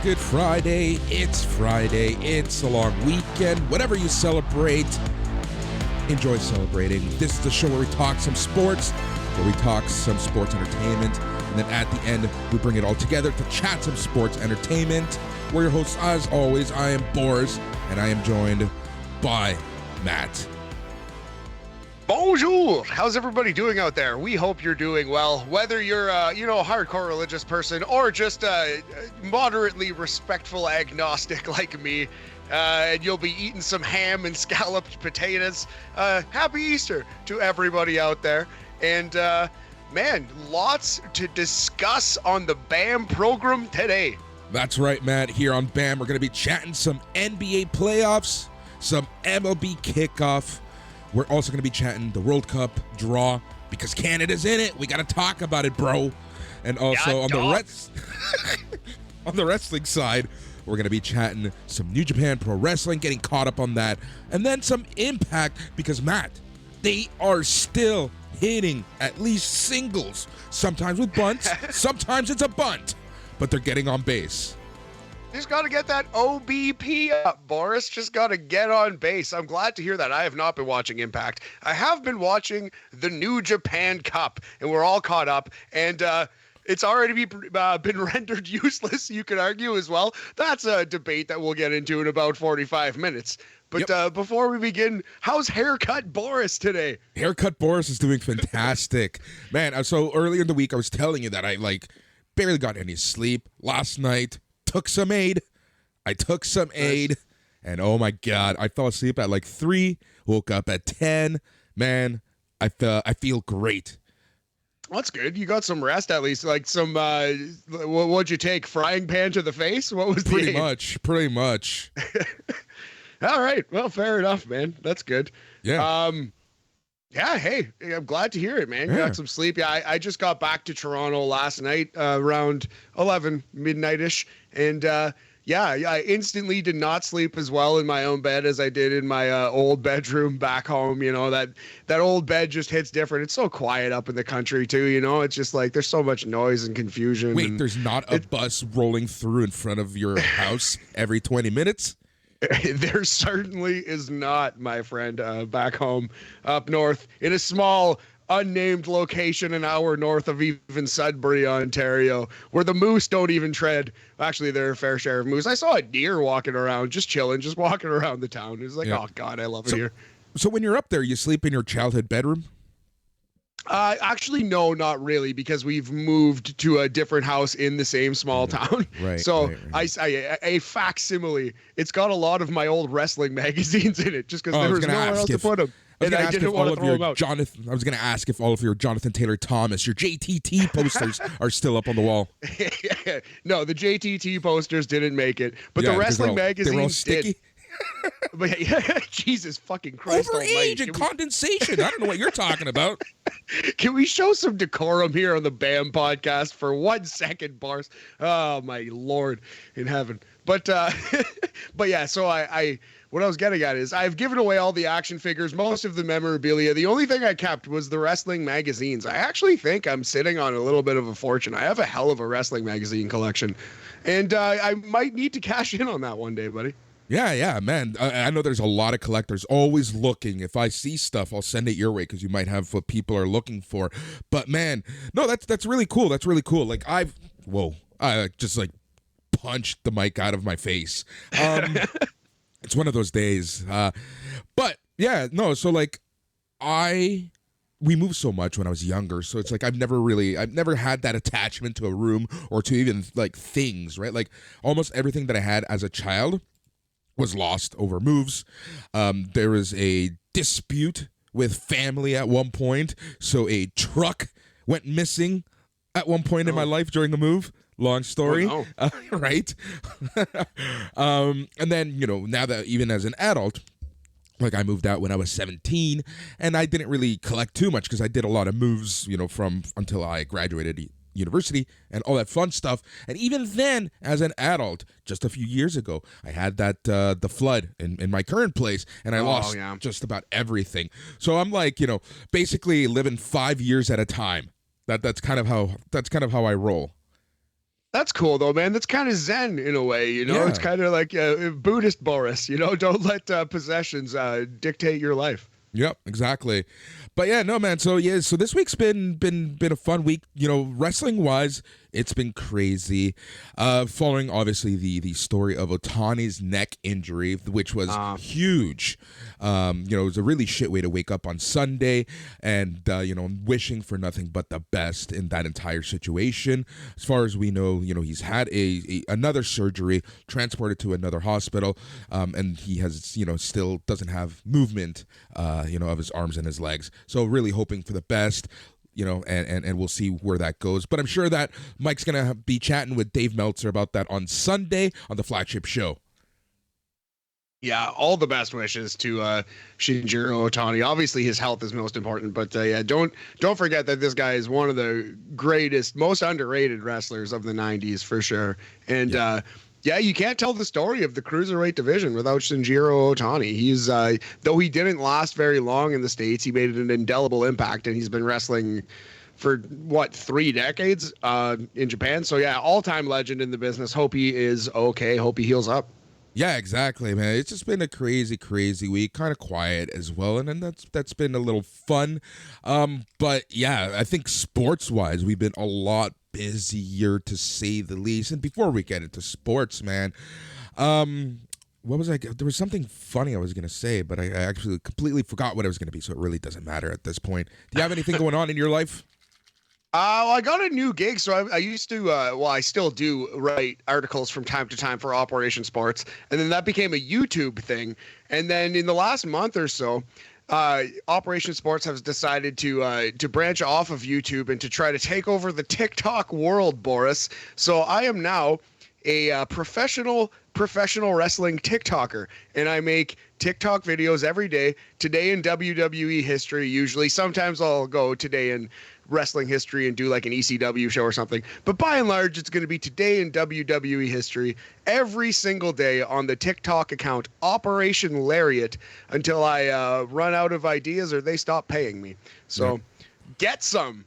Good Friday. It's Friday. It's a long weekend. Whatever you celebrate, enjoy celebrating. This is the show where we talk some sports, entertainment, and then at the end, we bring it all together to chat some sports entertainment. We're your hosts, as always. I am Boris, and I am joined by Matt. Bonjour! How's everybody doing out there? We hope you're doing well. Whether you're, a hardcore religious person or just a moderately respectful agnostic like me, and you'll be eating some ham and scalloped potatoes. Happy Easter to everybody out there. And, man, lots to discuss on the BAM program today. That's right, Matt. Here on BAM, we're going to be chatting some NBA playoffs, some MLB kickoff. We're also going to be chatting the World Cup draw because Canada's in it. We got to talk about it, bro. And also on the wrestling side, we're going to be chatting some New Japan Pro Wrestling, getting caught up on that, and then some Impact because, Matt, they are still hitting at least singles, sometimes with bunts, sometimes it's a bunt, but they're getting on base. Just got to get that OBP up, Boris. Just got to get on base. I'm glad to hear that. I have not been watching Impact. I have been watching the New Japan Cup, and we're all caught up. And it's already been rendered useless, you could argue as well. That's a debate that we'll get into in about 45 minutes. But before we begin, how's Haircut Boris today? Haircut Boris is doing fantastic. Man, so earlier in the week, I was telling you that I, barely got any sleep last night. Took some aid. And oh my God, I fell asleep at 3, woke up at 10. Man, I feel great. That's good. You got some rest at least. Some what'd you take? Frying pan to the face? What was pretty much. All right. Well, fair enough, man. That's good. Yeah. Yeah, hey, I'm glad to hear it, man. You got some sleep. Yeah, I just got back to Toronto last night around 11, midnight-ish. And, I instantly did not sleep as well in my own bed as I did in my old bedroom back home. You know, that old bed just hits different. It's so quiet up in the country, too, you know? It's just there's so much noise and confusion. Wait, there's not a bus rolling through in front of your house every 20 minutes? There certainly is not, my friend, back home up north in a small, unnamed location an hour north of even Sudbury, Ontario, where the moose don't even tread. Actually, there are a fair share of moose. I saw a deer walking around, just chilling, just walking around the town. It was oh, God, I love it here. So when you're up there, you sleep in your childhood bedroom? Actually, no, not really, because we've moved to a different house in the same small town. Right. So right. A facsimile. It's got a lot of my old wrestling magazines in it, just because there was nowhere else to put them. And I didn't want to throw them out. I was going to ask if all of your Jonathan Taylor Thomas, your JTT posters are still up on the wall. No, the JTT posters didn't make it, but the wrestling magazines did. But Jesus fucking Christ Overage and condensation. I don't know what you're talking about. Can we show some decorum here on the BAM podcast for 1 second, Bars? Oh, my Lord in heaven. But yeah, so I what I was getting at is I've given away all the action figures, most of the memorabilia. The only thing I kept was the wrestling magazines. I actually think I'm sitting on a little bit of a fortune. I have a hell of a wrestling magazine collection, and I might need to cash in on that one day, buddy. Yeah, man. I know there's a lot of collectors always looking. If I see stuff, I'll send it your way because you might have what people are looking for. But man, no, that's really cool. That's really cool. I just punched the mic out of my face. It's one of those days. But yeah, no. So we moved so much when I was younger, so it's I've never had that attachment to a room or to even things, right? Almost everything that I had as a child was lost over moves. There was a dispute with family at one point, so a truck went missing at one point in my life during the move. Long story, right? And then, now that even as an adult, I moved out when I was 17, and I didn't really collect too much because I did a lot of moves, from until I graduated university and all that fun stuff. And even then, as an adult, just a few years ago, I had that the flood in my current place, and I lost just about everything. So I'm basically living 5 years at a time. That's kind of how I roll. That's cool though, man. That's kind of Zen in a way, you know. Yeah. It's kind of like Buddhist Boris, you know. Don't let possessions dictate your life. Yep, exactly. But yeah, no man. So yeah, so this week's been a fun week. You know, wrestling wise, it's been crazy. Following obviously the story of Otani's neck injury, which was huge. You know, it was a really shit way to wake up on Sunday, and you know, I'm wishing for nothing but the best in that entire situation. As far as we know, you know, he's had another surgery, transported to another hospital, and he has, you know, still doesn't have movement, you know, of his arms and his legs. So really hoping for the best, you know, and we'll see where that goes. But I'm sure that Mike's going to be chatting with Dave Meltzer about that on Sunday on the flagship show. Yeah, all the best wishes to Shinjiro Otani. Obviously, his health is most important, but yeah, don't forget that this guy is one of the greatest, most underrated wrestlers of the '90s for sure. And yeah, you can't tell the story of the cruiserweight division without Shinjiro Otani. He's though he didn't last very long in the States, he made an indelible impact, and he's been wrestling for what, 3 decades in Japan. So yeah, all-time legend in the business. Hope he is okay. Hope he heals up. Yeah, exactly, man. It's just been a crazy, crazy week. Kind of quiet as well, and then that's been a little fun. But yeah, I think sports-wise, we've been a lot busier to say the least. And before we get into sports, man, what was I? There was something funny I was gonna say, but I actually completely forgot what it was gonna be. So it really doesn't matter at this point. Do you have anything going on in your life? Well, I got a new gig, so I used to, well, I still do write articles from time to time for Operation Sports, and then that became a YouTube thing. And then in the last month or so, Operation Sports has decided to branch off of YouTube and to try to take over the TikTok world, Boris. So I am now a professional wrestling TikToker, and I make TikTok videos every day. Today in WWE history, usually. Sometimes I'll go today in wrestling history and do like an ECW show or something. But by and large, it's going to be today in WWE history every single day on the TikTok account Operation Lariat until I run out of ideas or they stop paying me. So get some.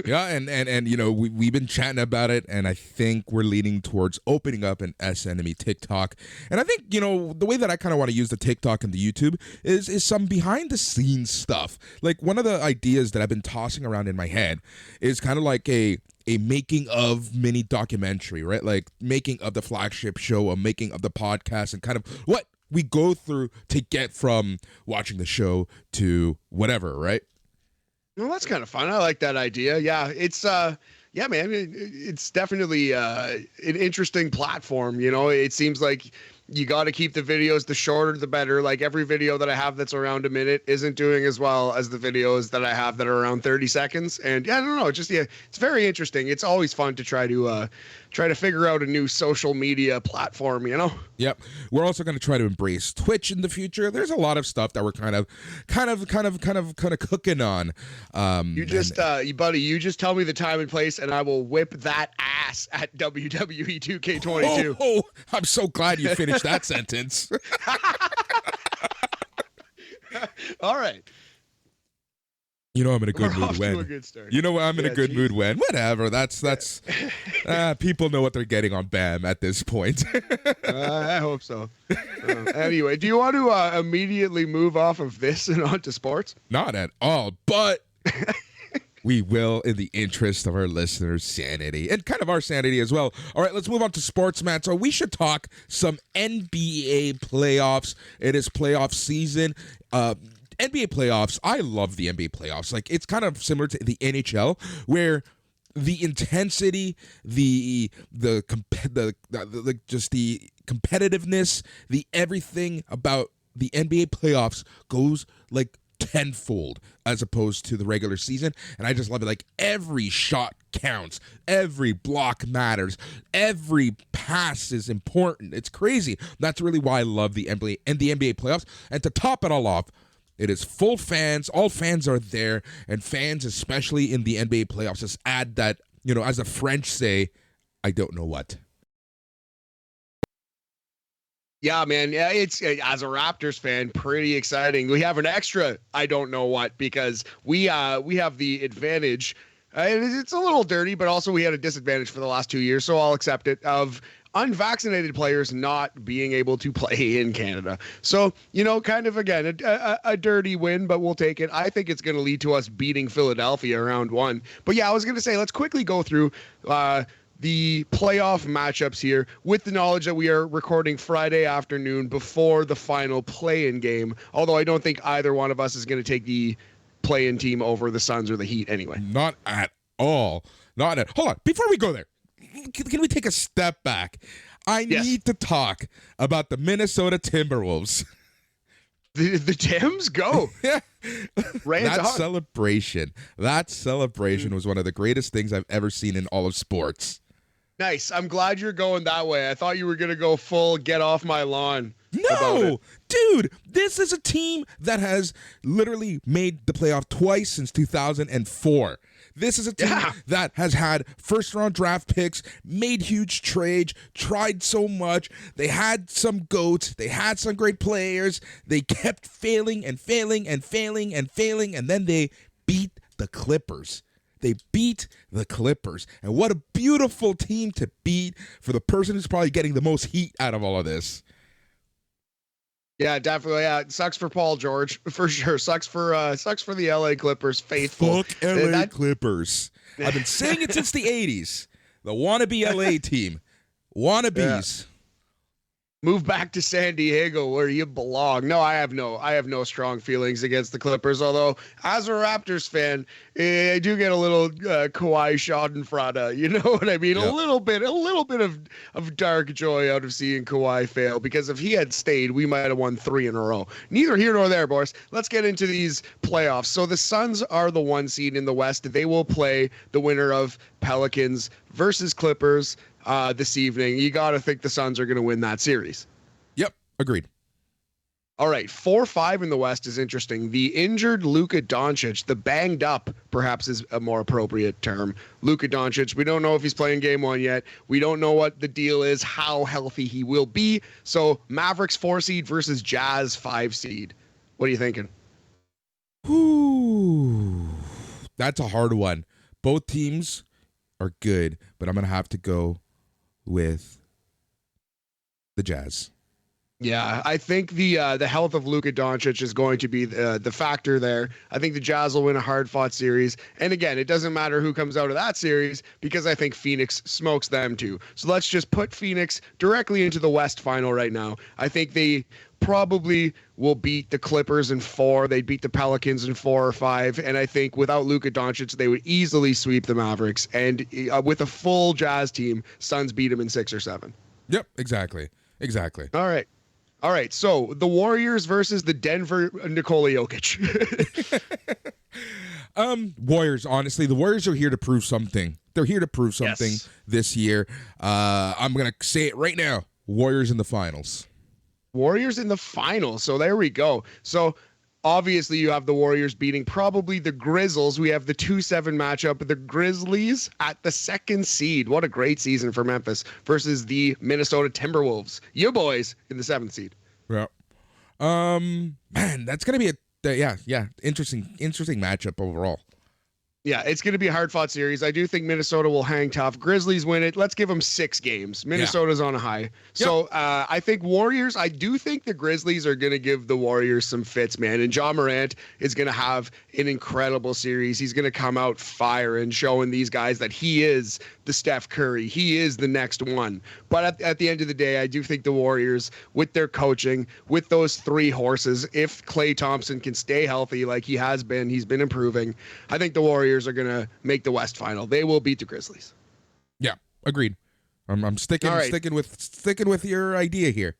Yeah, and you know, we've been chatting about it, and I think we're leaning towards opening up an S-Enemy TikTok. And I think, you know, the way that I kind of want to use the TikTok and the YouTube is some behind the scenes stuff. Like, one of the ideas that I've been tossing around in my head is kind of like a making of mini documentary, right? Like making of the flagship show, a making of the podcast, and kind of what we go through to get from watching the show to whatever, right? Well, that's kind of fun. I like that idea. Yeah, it's yeah, man, it's definitely an interesting platform. You know, it seems like you got to keep the videos, the shorter the better. Like every video that I have that's around a minute isn't doing as well as the videos that I have that are around 30 seconds. And yeah, I don't know, just it's very interesting. It's always fun to try to figure out a new social media platform, you know? Yep. We're also going to try to embrace Twitch in the future. There's a lot of stuff that we're kind of cooking on. Buddy, you just tell me the time and place and I will whip that ass at WWE 2K22. Oh, I'm so glad you finished that sentence. All right. You know I'm in a good mood when. You know I'm in a good mood when. Whatever. That's people know what they're getting on BAM at this point. I hope so. Anyway, do you want to immediately move off of this and on to sports? Not at all, but we will in the interest of our listeners' sanity and kind of our sanity as well. All right, let's move on to sports, Matt. So we should talk some NBA playoffs. It is playoff season. NBA playoffs, I love the NBA playoffs. Like, it's kind of similar to the NHL, where the intensity, just the competitiveness, the everything about the NBA playoffs goes like tenfold as opposed to the regular season. And I just love it. Like, every shot counts, every block matters, every pass is important. It's crazy. That's really why I love the NBA and the NBA playoffs. And to top it all off, it is full fans. All fans are there, and fans, especially in the NBA playoffs, just add that, you know, as the French say, I don't know what. Yeah, man. Yeah, it's, as a Raptors fan, pretty exciting. We have an extra I don't know what because we have the advantage It's a little dirty, but also we had a disadvantage for the last 2 years, so I'll accept it, of unvaccinated players not being able to play in Canada. So, kind of, again, a dirty win, but we'll take it. I think it's going to lead to us beating Philadelphia round 1. But yeah, I was going to say, let's quickly go through the playoff matchups here with the knowledge that we are recording Friday afternoon before the final play-in game, although I don't think either one of us is going to take the play-in team over the Suns or the Heat anyway. Not at all. Hold on. Before we go there, can we take a step back? I need to talk about the Minnesota Timberwolves. The Tims go. Yeah. That celebration was one of the greatest things I've ever seen in all of sports. Nice. I'm glad you're going that way. I thought you were going to go full get off my lawn. No, dude, this is a team that has literally made the playoff twice since 2004. This is a team that has had first-round draft picks, made huge trades, tried so much. They had some GOATs. They had some great players. They kept failing and failing and failing and failing, and then they beat the Clippers. They beat the Clippers. And what a beautiful team to beat for the person who's probably getting the most heat out of all of this. Yeah, definitely. Yeah, it sucks for Paul George for sure. Sucks for the LA Clippers faithful. Fuck LA Clippers. I've been saying it since the 80s. The wannabe LA team. Wannabes. Yeah. Move back to San Diego where you belong. No, I have no strong feelings against the Clippers. Although, as a Raptors fan, I do get a little Kawhi Schadenfreude. You know what I mean? Yep. A little bit of dark joy out of seeing Kawhi fail. Because if he had stayed, we might have won 3 in a row. Neither here nor there, boys. Let's get into these playoffs. So the Suns are the 1 seed in the West. They will play the winner of Pelicans versus Clippers this evening. You got to think the Suns are going to win that series. Yep, agreed. All right, 4-5 in the West is interesting. The injured Luka Doncic, the banged up, perhaps is a more appropriate term. Luka Doncic, we don't know if he's playing game 1 yet. We don't know what the deal is, how healthy he will be. So Mavericks 4 seed versus Jazz 5 seed. What are you thinking? Ooh, that's a hard one. Both teams are good, but I'm going to have to go with the Jazz. Yeah, I think the health of Luka Doncic is going to be the factor there. I think the Jazz will win a hard-fought series. And again, it doesn't matter who comes out of that series because I think Phoenix smokes them too. So let's just put Phoenix directly into the West final right now. I think they probably will beat the Clippers in 4. They'd beat the Pelicans in 4 or 5. And I think without Luka Doncic, they would easily sweep the Mavericks. And with a full Jazz team, Suns beat them in 6 or 7. Yep, exactly. All right, so the Warriors versus the Denver Nikola Jokic. Warriors, honestly, the Warriors are here to prove something. They're here to prove something this year. I'm going to say it right now. Warriors in the finals. Warriors in the finals. So there we go. So obviously you have the Warriors beating probably the Grizzlies. We have the 2-7 matchup of the Grizzlies at the 2nd seed. What a great season for Memphis versus the Minnesota Timberwolves. You boys in the 7th seed. Yeah. Man, that's going to be interesting matchup overall. Yeah, it's going to be a hard-fought series. I do think Minnesota will hang tough. Grizzlies win it. Let's give them 6 games. Minnesota's on a high. So I think Warriors, I do think the Grizzlies are going to give the Warriors some fits, man. And Ja Morant is going to have an incredible series. He's going to come out firing, showing these guys that he is the Steph Curry. He is the next one. But at the end of the day, I do think the Warriors, with their coaching, with those 3 horses, if Klay Thompson can stay healthy like he has been, he's been improving, I think the Warriors are going to make the West final. They will beat the Grizzlies. Yeah, agreed. I'm sticking with your idea here.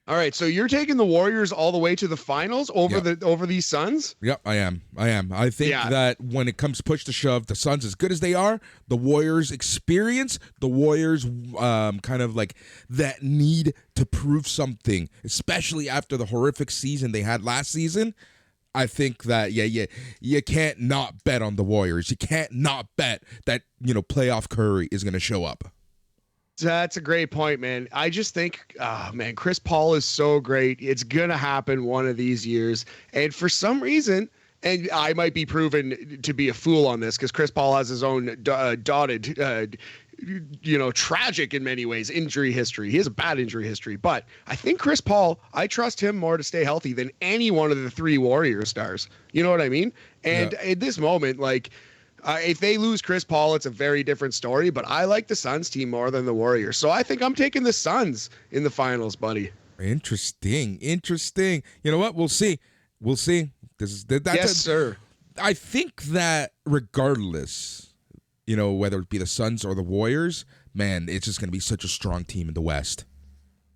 All right, so you're taking the Warriors all the way to the finals over these Suns? Yep, I am. I think that when it comes push to shove, the Suns, as good as they are, the Warriors experience, the Warriors kind of like that need to prove something, especially after the horrific season they had last season. I think that you can't not bet on the Warriors. You can't not bet that playoff Curry is going to show up. That's a great point, man. I just think, Chris Paul is so great. It's going to happen one of these years. And for some reason, and I might be proven to be a fool on this because Chris Paul has his own dotted, tragic in many ways injury history. He has a bad injury history, but I think Chris Paul, I trust him more to stay healthy than any one of the three Warrior stars. You know what I mean? And at this moment, like, if they lose Chris Paul, it's a very different story, but I like the Suns team more than the Warriors. So I think I'm taking the Suns in the finals, buddy. Interesting. You know what? We'll see. Sir. I think that regardless, whether it be the Suns or the Warriors, man, it's just going to be such a strong team in the West.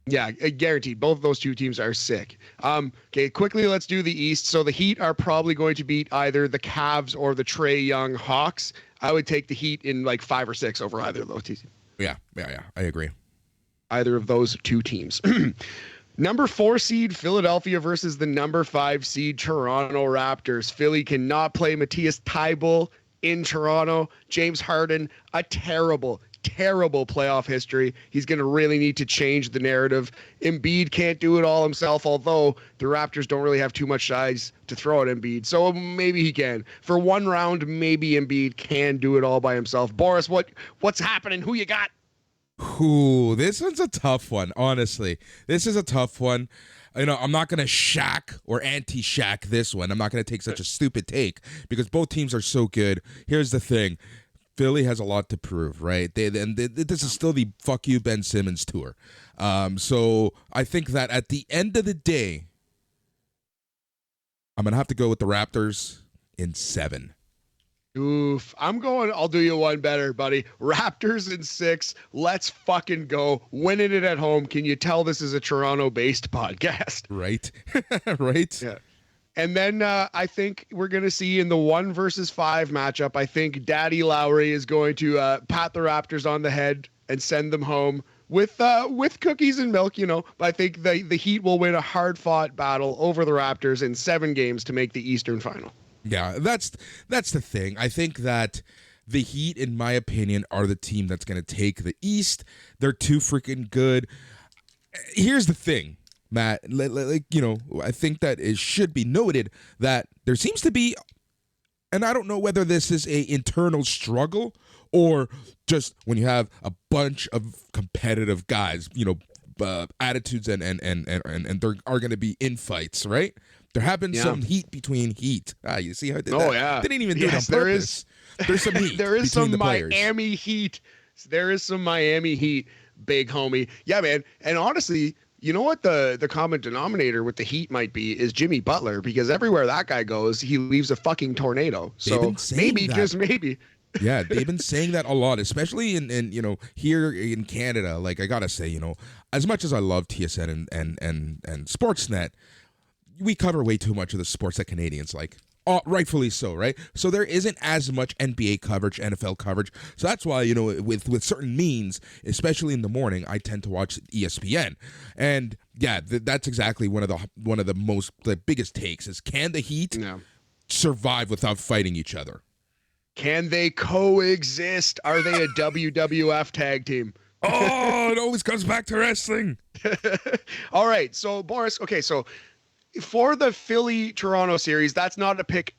Yeah, guaranteed. Both of those two teams are sick. Okay, quickly, let's do the East. So the Heat are probably going to beat either the Cavs or the Trae Young Hawks. I would take the Heat in like 5 or 6 over either of those teams. Yeah. I agree. Either of those two teams. Number 4 seed Philadelphia versus the number 5 seed Toronto Raptors. Philly cannot play Matthias Thybulle in Toronto. James Harden, a terrible playoff history. He's going to really need to change the narrative. Embiid can't do it all himself, although the Raptors don't really have too much size to throw at Embiid. So maybe he can. For one round, maybe Embiid can do it all by himself. Boris, what's happening? Who you got? Ooh, this one's a tough one, honestly. This is a tough one. I'm not going to Shaq or anti-Shaq this one. I'm not going to take such a stupid take because both teams are so good. Here's the thing. Philly has a lot to prove, right? This is still the fuck you Ben Simmons tour. So I think that at the end of the day, I'm going to have to go with the Raptors in 7. Oof. I'll do you one better, buddy. Raptors in 6. Let's fucking go. Winning it at home. Can you tell this is a Toronto-based podcast? Right. Right. Yeah. And then I think we're going to see in the 1 versus 5 matchup, I think Daddy Lowry is going to pat the Raptors on the head and send them home with cookies and milk, But I think the Heat will win a hard-fought battle over the Raptors in 7 games to make the Eastern Final. Yeah, that's the thing. I think that the Heat, in my opinion, are the team that's going to take the East. They're too freaking good. Here's the thing, Matt. I think that it should be noted that there seems to be, and I don't know whether this is a internal struggle or just when you have a bunch of competitive guys, attitudes and there are going to be infights, right? There have been some heat between Heat. You see how I did that? Yeah. They didn't even do it on purpose. There's some heat. There is some Miami Heat. There is some Miami Heat, big homie. Yeah, man. And honestly, you know what the common denominator with the Heat might be is Jimmy Butler, because everywhere that guy goes, he leaves a fucking tornado. So maybe, just maybe. Yeah, they've been saying that a lot, especially in here in Canada. Like, I gotta say, as much as I love TSN and Sportsnet, we cover way too much of the sports that Canadians like. Rightfully so, right? So there isn't as much NBA coverage, NFL coverage. So that's why, with certain means, especially in the morning, I tend to watch ESPN. And yeah, that's exactly one of the biggest takes is, can the Heat survive without fighting each other? Can they coexist? Are they a WWF tag team? Oh, it always comes back to wrestling. All right. So, Boris, okay, so for the Philly-Toronto series, that's not a pick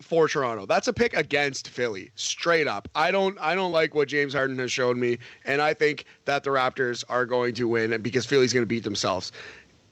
for Toronto. That's a pick against Philly, straight up. I don't like what James Harden has shown me, and I think that the Raptors are going to win because Philly's going to beat themselves.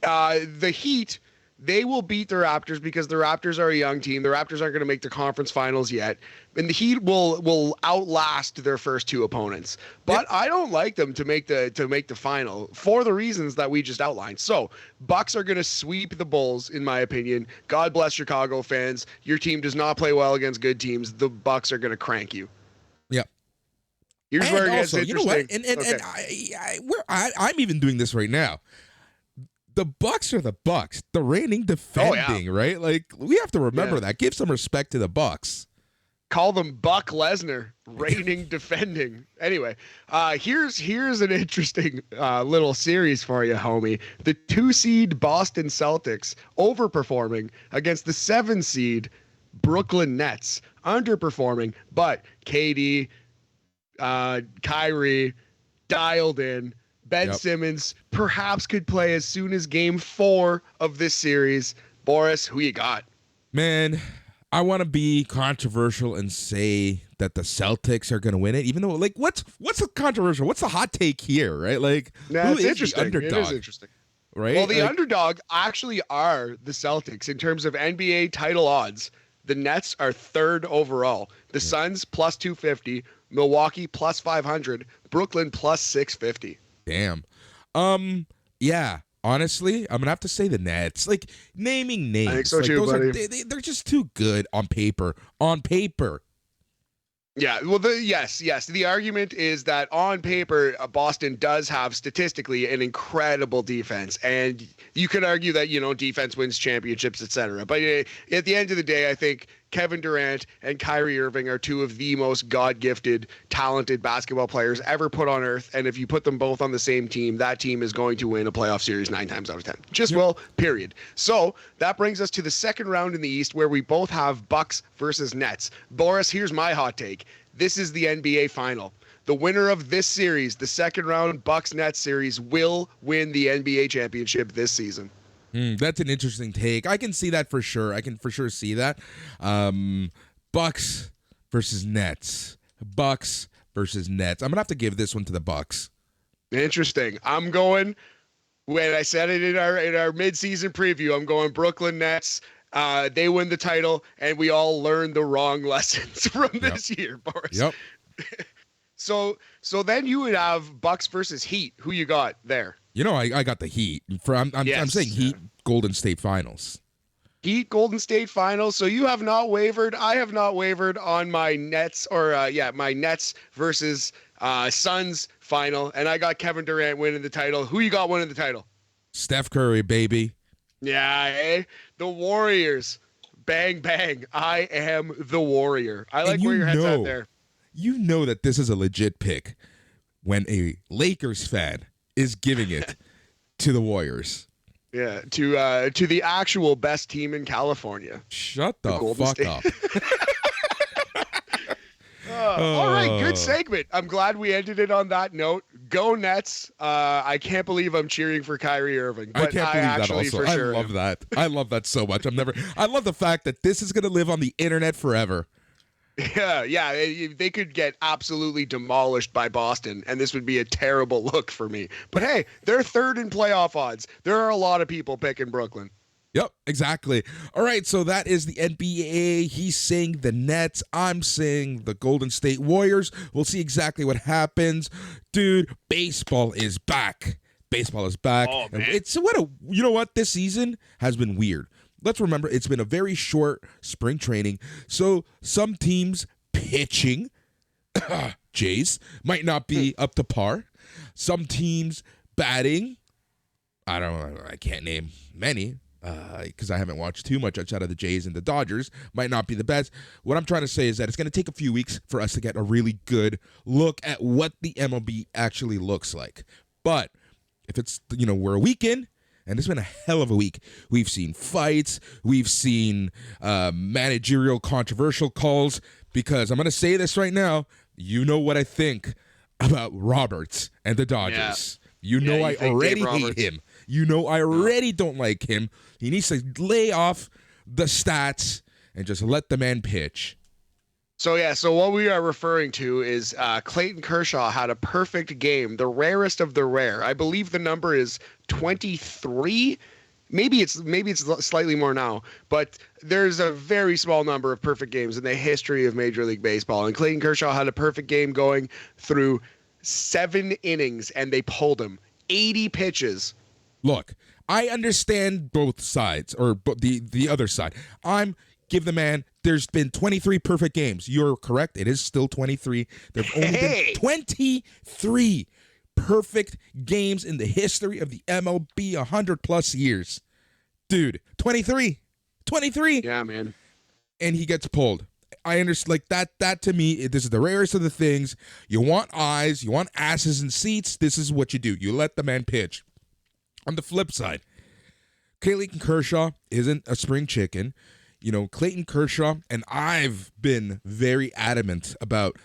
The Heat, they will beat the Raptors because the Raptors are a young team. The Raptors aren't going to make the conference finals yet. And the Heat will outlast their first 2 opponents. But I don't like them to make the final for the reasons that we just outlined. So, Bucks are going to sweep the Bulls, in my opinion. God bless Chicago fans. Your team does not play well against good teams. The Bucks are going to crank you. Yeah. Here's where it gets interesting. You know what? And I'm even doing this right now. The Bucks are the Bucks, the reigning defending, right? Like, we have to remember that. Give some respect to the Bucks. Call them Buck Lesnar, reigning defending. Anyway, here's an interesting little series for you, homie. The 2 seed Boston Celtics overperforming against the 7 seed Brooklyn Nets underperforming, but KD, Kyrie dialed in. Ben Simmons perhaps could play as soon as game 4 of this series. Boris, who you got? Man, I want to be controversial and say that the Celtics are going to win it, even though, like, what's the controversial? What's the hot take here, right? Like, Nah, who it's is interesting. the underdog? It is interesting. Right? Well, the Like, underdog actually are the Celtics in terms of NBA title odds. The Nets are third overall. The Suns plus 250, Milwaukee plus 500, Brooklyn plus 650. damn. Yeah. Honestly, I'm gonna have to say the Nets. Like, naming names, I think so like, too, those buddy. they're just too good on paper. On paper. Yeah, well, yes. The argument is that on paper, Boston does have statistically an incredible defense, and you could argue that defense wins championships, etc. But at the end of the day, I think Kevin Durant and Kyrie Irving are two of the most God-gifted, talented basketball players ever put on earth. And if you put them both on the same team, that team is going to win a playoff series 9 times out of 10. Just will, period. So that brings us to the second round in the East, where we both have Bucks versus Nets. Boris, here's my hot take. This is the NBA final. The winner of this series, the second round Bucks-Nets series, will win the NBA championship this season. That's an interesting take. I can see that for sure. I can for sure see that. Bucks versus Nets. Bucks versus Nets. I'm gonna have to give this one to the Bucks. Interesting. I'm going. When I said it in our mid-season preview, I'm going Brooklyn Nets. They win the title, and we all learn the wrong lessons from this year, Boris. Yep. So then you would have Bucks versus Heat. Who you got there? I got the Heat. I'm saying Heat Golden State Finals. Heat Golden State Finals. So you have not wavered. I have not wavered on my Nets my Nets versus Suns final, and I got Kevin Durant winning the title. Who you got winning the title? Steph Curry, baby. Yeah, the Warriors. Bang, bang. I am the Warrior. I like where your head's at there. You know that this is a legit pick when a Lakers fan is giving it to the Warriors. Yeah, to the actual best team in California. Shut the fuck up. All right, good segment. I'm glad we ended it on that note. Go Nets. I can't believe I'm cheering for Kyrie Irving. But I can't believe that also. I love that. I love that so much. I love the fact that this is going to live on the internet forever. Yeah. They could get absolutely demolished by Boston, and this would be a terrible look for me. But hey, they're third in playoff odds. There are a lot of people picking Brooklyn. Yep, exactly. All right, so that is the NBA. He's saying the Nets. I'm saying the Golden State Warriors. We'll see exactly what happens. Dude, baseball is back. Baseball is back. Oh, man. You know what? This season has been weird. Let's remember, it's been a very short spring training, so some teams pitching, Jays, might not be up to par. Some teams batting, I can't name many, because I haven't watched too much outside of the Jays and the Dodgers, might not be the best. What I'm trying to say is that it's going to take a few weeks for us to get a really good look at what the MLB actually looks like. But if it's, we're a week in, and it's been a hell of a week. We've seen fights. We've seen managerial controversial calls, because I'm going to say this right now. You know what I think about Roberts and the Dodgers. Yeah. I already hate him. I already don't like him. He needs to lay off the stats and just let the man pitch. So what we are referring to is Clayton Kershaw had a perfect game, the rarest of the rare. I believe the number is 23. Maybe it's slightly more now, but there's a very small number of perfect games in the history of Major League Baseball. And Clayton Kershaw had a perfect game going through 7 innings, and they pulled him 80 pitches. Look, I understand both sides, or the other side. Give the man, there's been 23 perfect games. You're correct. It is still 23. There's only been 23 perfect games in the history of the MLB, 100+ years. Dude, 23. Yeah, man. And he gets pulled. I understand, like, that to me, this is the rarest of the things. You want eyes, you want asses in seats. This is what you do. You let the man pitch. On the flip side, Clayton Kershaw isn't a spring chicken. Clayton Kershaw, and I've been very adamant about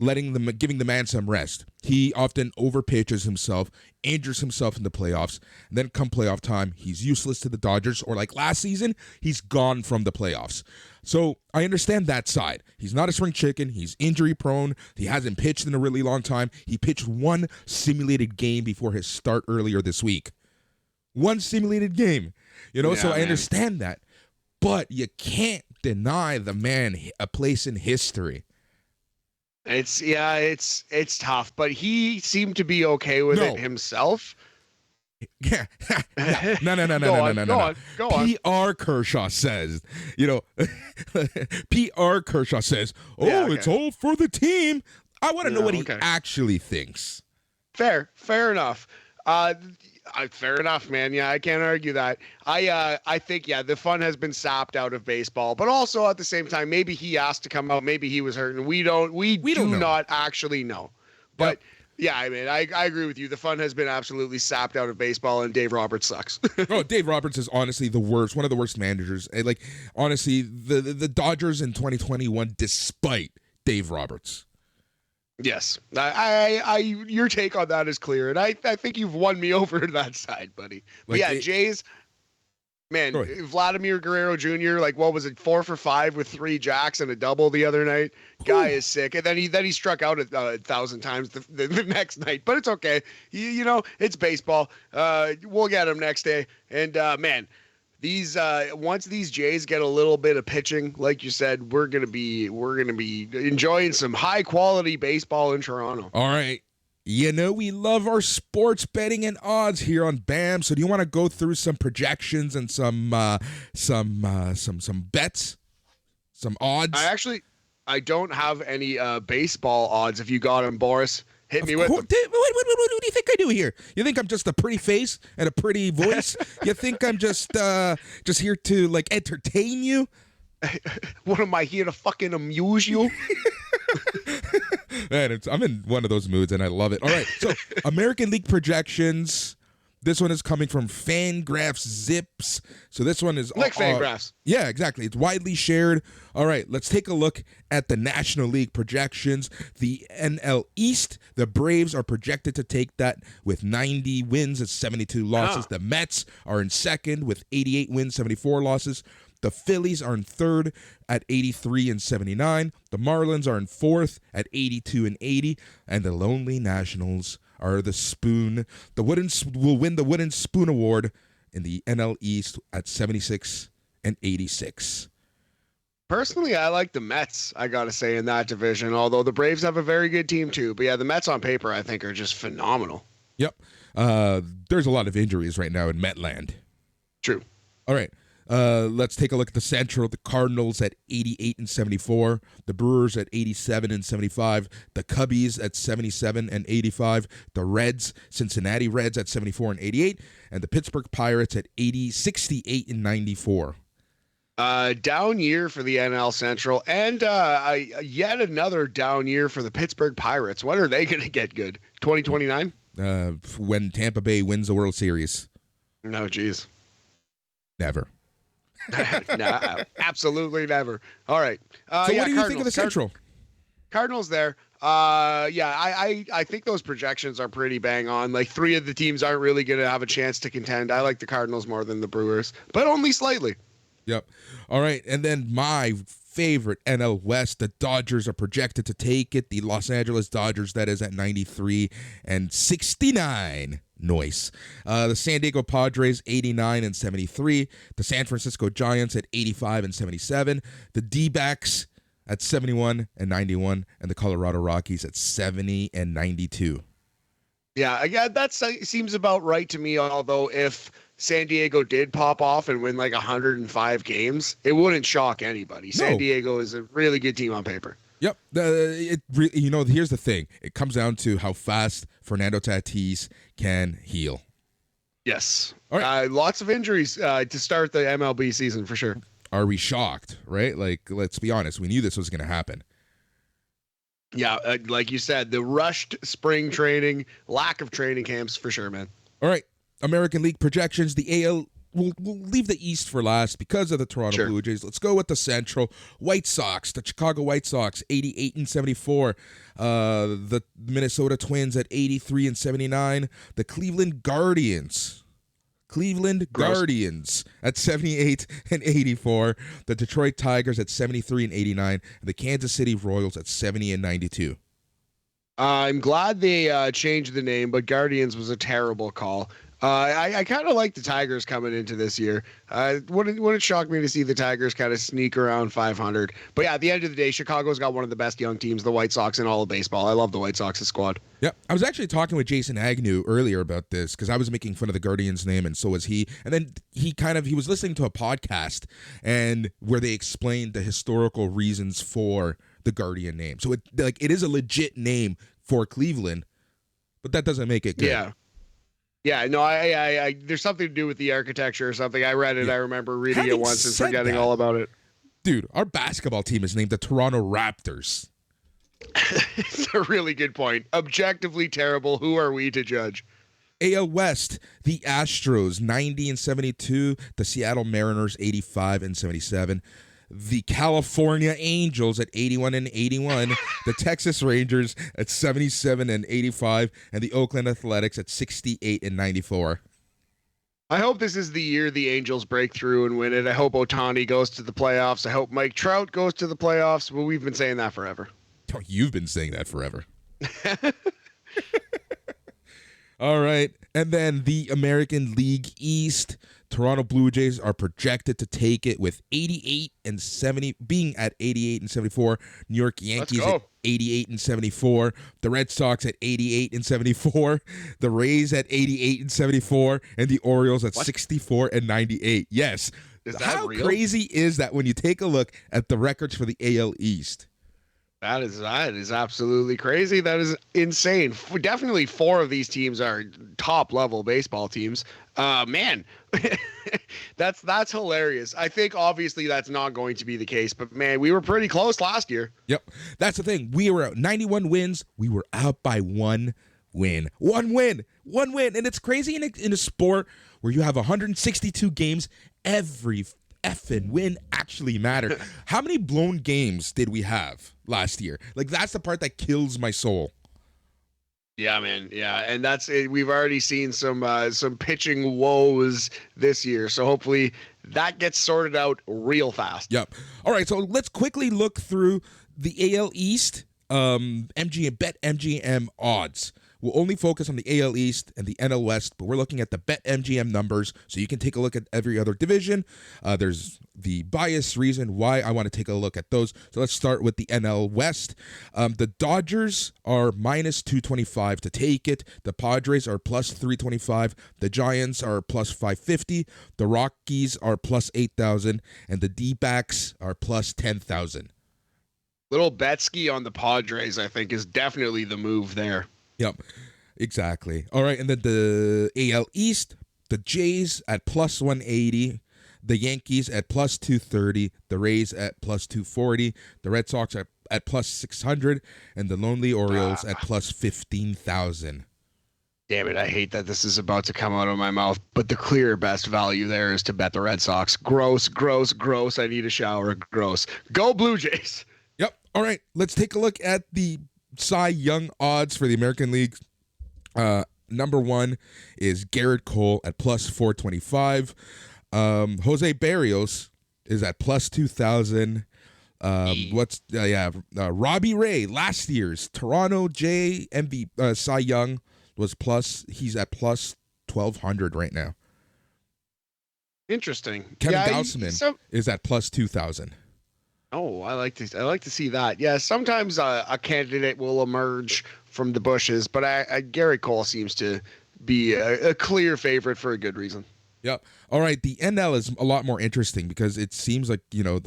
giving the man some rest. He often overpitches himself, injures himself in the playoffs, and then come playoff time, he's useless to the Dodgers, or like last season, he's gone from the playoffs. So I understand that side. He's not a spring chicken. He's injury prone. He hasn't pitched in a really long time. He pitched one simulated game before his start earlier this week. One simulated game. So I understand that. But you can't deny the man a place in history. It's tough, but he seemed to be okay with it himself. Yeah. No. Go on. PR Kershaw says, PR Kershaw says, it's all for the team. I want to know what he actually thinks. Fair enough. Fair enough, man. Yeah, I can't argue that. I think, the fun has been sapped out of baseball, but also at the same time, maybe he asked to come out, maybe he was hurt, and we do not actually know. But I mean, I agree with you. The fun has been absolutely sapped out of baseball, and Dave Roberts sucks. Dave Roberts is honestly the worst, one of the worst managers. And honestly, the Dodgers in 2021, despite Dave Roberts. Yes, I your take on that is clear, and I think you've won me over to that side, buddy. But Jays, man, Vladimir Guerrero Jr., what was it, 4 for 5 with 3 jacks and a double the other night? Guy is sick, and then he struck out 1,000 times the next night, but it's okay. It's baseball. We'll get him next day, and man. These once these Jays get a little bit of pitching, like you said, we're gonna be enjoying some high quality baseball in Toronto. All right, we love our sports betting and odds here on BAM. So do you want to go through some projections and some bets, some odds? I don't have any baseball odds. If you got them, Boris. Hit me with them. What do you think I do here? You think I'm just a pretty face and a pretty voice? You think I'm just here to entertain you? What am I here to fucking amuse you? Man, I'm in one of those moods and I love it. All right, so American League projections. This one is coming from Fangraphs Zips. So this one is Fangraphs. Yeah, exactly. It's widely shared. All right, let's take a look at the National League projections. The NL East, the Braves are projected to take that with 90 wins and 72 losses. The Mets are in second with 88 wins, 74 losses. The Phillies are in third at 83 and 79. The Marlins are in fourth at 82 and 80. And the Lonely Nationals are the spoon. Will win the Wooden Spoon Award in the NL East at 76 and 86. Personally, I like the Mets, I got to say, in that division, although the Braves have a very good team too. But the Mets on paper, I think, are just phenomenal. Yep. There's a lot of injuries right now in Metland. True. All right. Let's take a look at the Central. The Cardinals at 88 and 74. The Brewers at 87 and 75. The Cubbies at 77 and 85. The Reds, Cincinnati Reds at 74 and 88. And the Pittsburgh Pirates at 68 and 94. Down year for the NL Central, and yet another down year for the Pittsburgh Pirates. When are they going to get good? 2029? When Tampa Bay wins the World Series. No, geez. Never. No, absolutely never. All right. So what do you think of the Central? Cardinals there. I think those projections are pretty bang on. 3 of the teams aren't really going to have a chance to contend. I like the Cardinals more than the Brewers, but only slightly. Yep. All right. And then my favorite NL West, the Dodgers are projected to take it. The Los Angeles Dodgers, that is at 93 and 69. Noise. The San Diego Padres, 89 and 73. The San Francisco Giants at 85 and 77. The D-backs at 71 and 91. And the Colorado Rockies at 70 and 92. Yeah, that seems about right to me, although if San Diego did pop off and win 105 games, it wouldn't shock anybody. San Diego is a really good team on paper. Yep. Here's the thing. It comes down to how fast Fernando Tatis can heal. Yes. All right. Lots of injuries to start the MLB season for sure. Are we shocked, right? Let's be honest. We knew this was going to happen. Yeah, like you said, the rushed spring training, lack of training camps for sure, man. All right. American League projections. The AL we'll leave the East for last because of the Toronto Blue Jays. Let's go with the Central. White Sox, the Chicago White Sox, 88 and 74. The Minnesota Twins at 83 and 79. The Cleveland Guardians at 78 and 84. The Detroit Tigers at 73 and 89. And the Kansas City Royals at 70 and 92. I'm glad they changed the name, but Guardians was a terrible call. I kind of like the Tigers coming into this year. Wouldn't shock me to see the Tigers kind of sneak around 500. But yeah, at the end of the day, Chicago's got one of the best young teams, the White Sox, in all of baseball. I love the White Sox squad. Yeah, I was actually talking with Jason Agnew earlier about this because I was making fun of the Guardians name, and so was he. And then he was listening to a podcast and where they explained the historical reasons for the Guardian name. So it is a legit name for Cleveland, but that doesn't make it good. Yeah. Yeah, no, I there's something to do with the architecture or something. I read it. Yeah. I remember reading it once and forgetting all about it. Dude, our basketball team is named the Toronto Raptors. It's a really good point. Objectively terrible. Who are we to judge? AL West, the Astros, 90 and 72. The Seattle Mariners, 85 and 77. The California Angels at 81 and 81, the Texas Rangers at 77 and 85, and the Oakland Athletics at 68 and 94. I hope this is the year the Angels break through and win it. I hope Ohtani goes to the playoffs. I hope Mike Trout goes to the playoffs. Well, we've been saying that forever. Oh, you've been saying that forever. All right. And then the American League East, Toronto Blue Jays are projected to take it with 88 and 70, being at 88 and 74. New York Yankees at 88 and 74. The Red Sox at 88 and 74. The Rays at 88 and 74. And the Orioles at 64 and 98. Yes. How real? Crazy is that when you take a look at the records for the AL East? That is absolutely crazy. That is insane. Definitely 4 of these teams are top level baseball teams. Man, that's hilarious. I think obviously that's not going to be the case, but man, we were pretty close last year. Yep. That's the thing. We were at 91 wins. We were out by 1 win. One win. And it's crazy in a sport where you have 162 games. Every effing win actually mattered. How many blown games did we have last year? Like, that's the part that kills my soul. Yeah, man. Yeah, and that's it. We've already seen some pitching woes this year, so hopefully that gets sorted out real fast. Yep. All right, so let's quickly look through the AL East BetMGM odds. We'll only focus on the AL East and the NL West, but we're looking at the BetMGM numbers, so you can take a look at every other division. There's the bias reason why I want to take a look at those. So let's start with the NL West. The Dodgers are minus 225 to take it. The Padres are plus 325. The Giants are plus 550. The Rockies are plus 8,000. And the D-backs are plus 10,000. Little Betsky on the Padres, I think, is definitely the move there. Yep, exactly. All right, and then the AL East, the Jays at plus 180, the Yankees at plus 230, the Rays at plus 240, the Red Sox at plus 600, and the Lonely Orioles at plus 15,000. Damn it, I hate that this is about to come out of my mouth, but the clear best value there is to bet the Red Sox. Gross. I need a shower. Gross. Go Blue Jays. Yep. All right, let's take a look at the Cy Young odds for the American League. Number 1 is Garrett Cole at plus 425. Jose Barrios is at plus 2,000. Robbie Ray, last year's Toronto Cy Young was plus. He's at plus 1,200 right now. Interesting. Kevin Gausman is at plus 2,000. Oh, I like to see that. Yeah, sometimes a candidate will emerge from the bushes, but Garrett Cole seems to be a clear favorite for a good reason. Yep. All right. The NL is a lot more interesting because it seems like,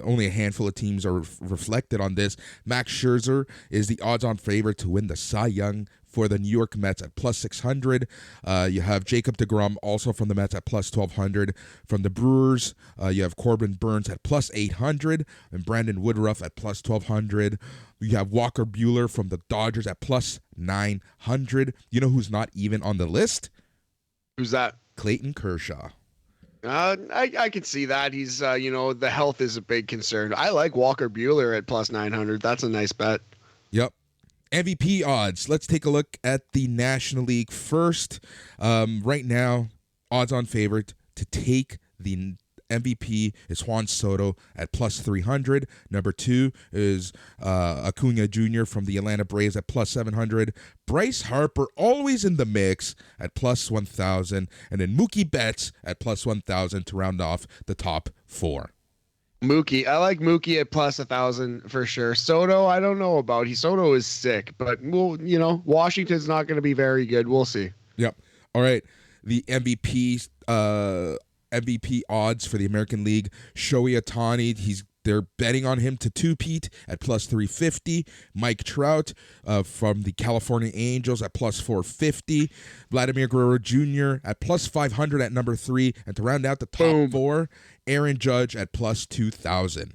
only a handful of teams are reflected on this. Max Scherzer is the odds-on favorite to win the Cy Young for the New York Mets at plus 600. You have Jacob deGrom also from the Mets at plus 1,200. From the Brewers, you have Corbin Burns at plus 800 and Brandon Woodruff at plus 1,200. You have Walker Buehler from the Dodgers at plus 900. You know who's not even on the list? Who's that? Clayton Kershaw. I can see that. He's, the health is a big concern. I like Walker Buehler at plus 900. That's a nice bet. Yep. MVP odds. Let's take a look at the National League first. Right now, odds-on favorite to take the MVP is Juan Soto at plus 300. Number 2 is Acuna Jr. from the Atlanta Braves at plus 700. Bryce Harper always in the mix at plus 1,000. And then Mookie Betts at plus 1,000 to round off the top 4. Mookie. I like Mookie at plus 1,000 for sure. Soto, I don't know about. Soto is sick, but Washington's not going to be very good. We'll see. Yep. All right. The MVP odds for the American League. Shohei Ohtani, they're betting on him to two-peat at plus 350. Mike Trout from the California Angels at plus 450. Vladimir Guerrero Jr. at plus 500 at number 3. And to round out the top 4, Aaron Judge at plus 2,000.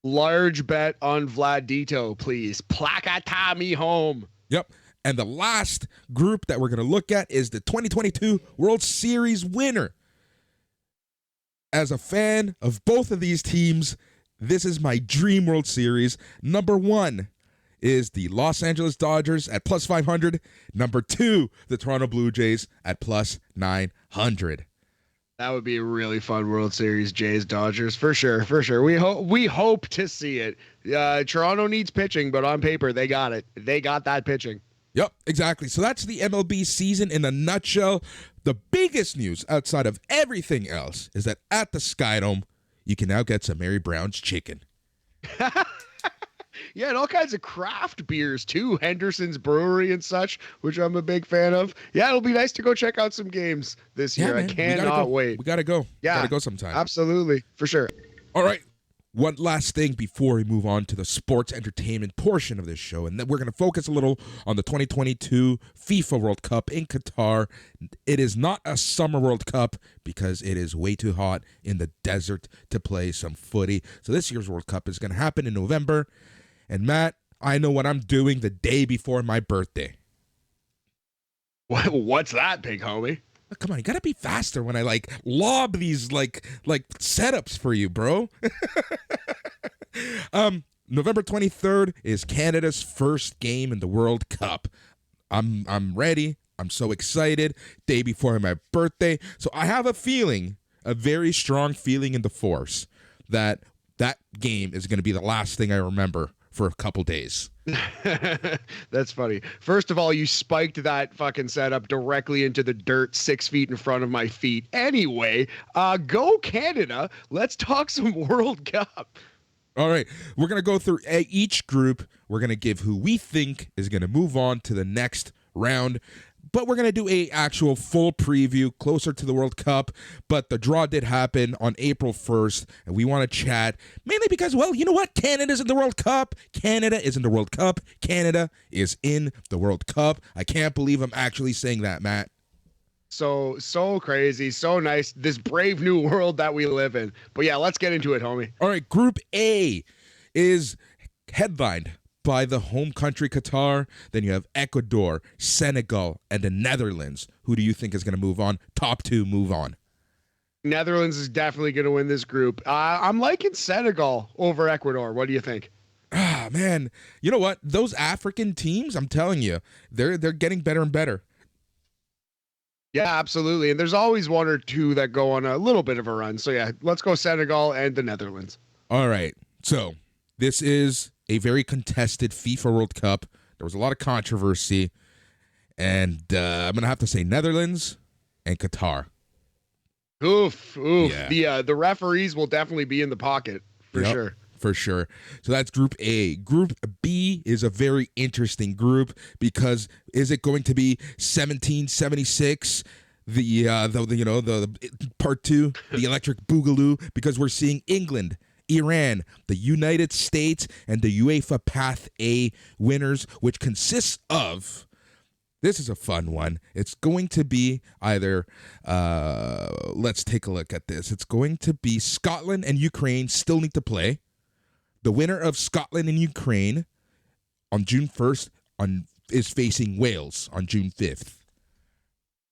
Large bet on Vladito, please. Placata me home. Yep. And the last group that we're going to look at is the 2022 World Series winner. As a fan of both of these teams, this is my dream World Series. Number 1 is the Los Angeles Dodgers at plus 500. Number 2, the Toronto Blue Jays at plus 900. That would be a really fun World Series, Jays Dodgers, for sure, for sure. We hope to see it. Toronto needs pitching, but on paper they got it. They got that pitching. Yep, exactly. So that's the MLB season in a nutshell. The biggest news outside of everything else is that at the Skydome, you can now get some Mary Brown's chicken. Yeah, and all kinds of craft beers too. Henderson's Brewery and such, which I'm a big fan of. Yeah, it'll be nice to go check out some games this year. Man, I cannot wait. We gotta go. Yeah, gotta go sometime. Absolutely, for sure. All right. One last thing before we move on to the sports entertainment portion of this show, and then we're going to focus a little on the 2022 FIFA World Cup in Qatar. It is not a summer World Cup because it is way too hot in the desert to play some footy. So this year's World Cup is going to happen in November. And Matt, I know what I'm doing the day before my birthday. What's that, big homie? Oh, come on, you gotta be faster when I lob these like setups for you, bro. November 23rd is Canada's first game in the World Cup. I'm ready. I'm so excited. Day before my birthday. So I have a very strong feeling in the force that game is gonna be the last thing I remember for a couple days. That's funny. First of all, you spiked that fucking setup directly into the dirt 6 feet in front of my feet. Anyway, go Canada. Let's talk some World Cup. All right. We're going to go through each group. We're going to give who we think is going to move on to the next round. But we're going to do a actual full preview closer to the World Cup. But the draw did happen on April 1st, and we want to chat mainly because, well, you know what? Canada's in the World Cup. Canada is in the World Cup. Canada is in the World Cup. I can't believe I'm actually saying that, Matt. So crazy, so nice. This brave new world that we live in. But yeah, let's get into it, homie. All right, Group A is headlined by the home country Qatar. Then you have Ecuador, Senegal, and the Netherlands. Who do you think is going to move on? Top 2 move on. Netherlands is definitely going to win this group. I'm liking Senegal over Ecuador. What do you think? Ah, man. You know what? Those African teams, I'm telling you, they're getting better and better. Yeah, absolutely. And there's always one or two that go on a little bit of a run. So yeah, let's go Senegal and the Netherlands. All right. So this is a very contested FIFA World Cup. There was a lot of controversy. And I'm going to have to say Netherlands and Qatar. Oof. Yeah. The referees will definitely be in the pocket for sure. For sure. So that's Group A. Group B is a very interesting group because is it going to be 1776, the part 2, the Electric Boogaloo, because we're seeing England, Iran, the United States, and the UEFA Path A winners, which consists of, this is a fun one. It's going to be either, let's take a look at this. It's going to be Scotland and Ukraine still need to play. The winner of Scotland and Ukraine on June 1st is facing Wales on June 5th.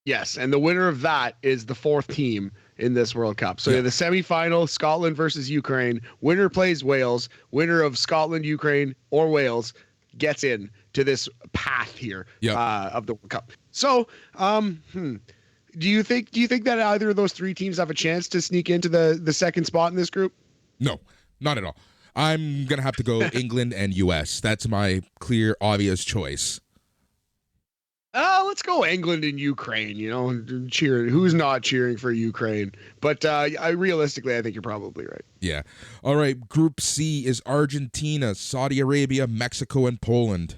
Yes, and the winner of that is the 4th team in this World Cup. So the semifinal, Scotland versus Ukraine. Winner plays Wales. Winner of Scotland, Ukraine, or Wales gets in to this path here of the World Cup. So, do you think that either of those three teams have a chance to sneak into the second spot in this group? No, not at all. I'm going to have to go England and US. That's my clear, obvious choice. Let's go England and Ukraine, cheering. Who's not cheering for Ukraine? But realistically, I think you're probably right. Yeah. All right. Group C is Argentina, Saudi Arabia, Mexico, and Poland.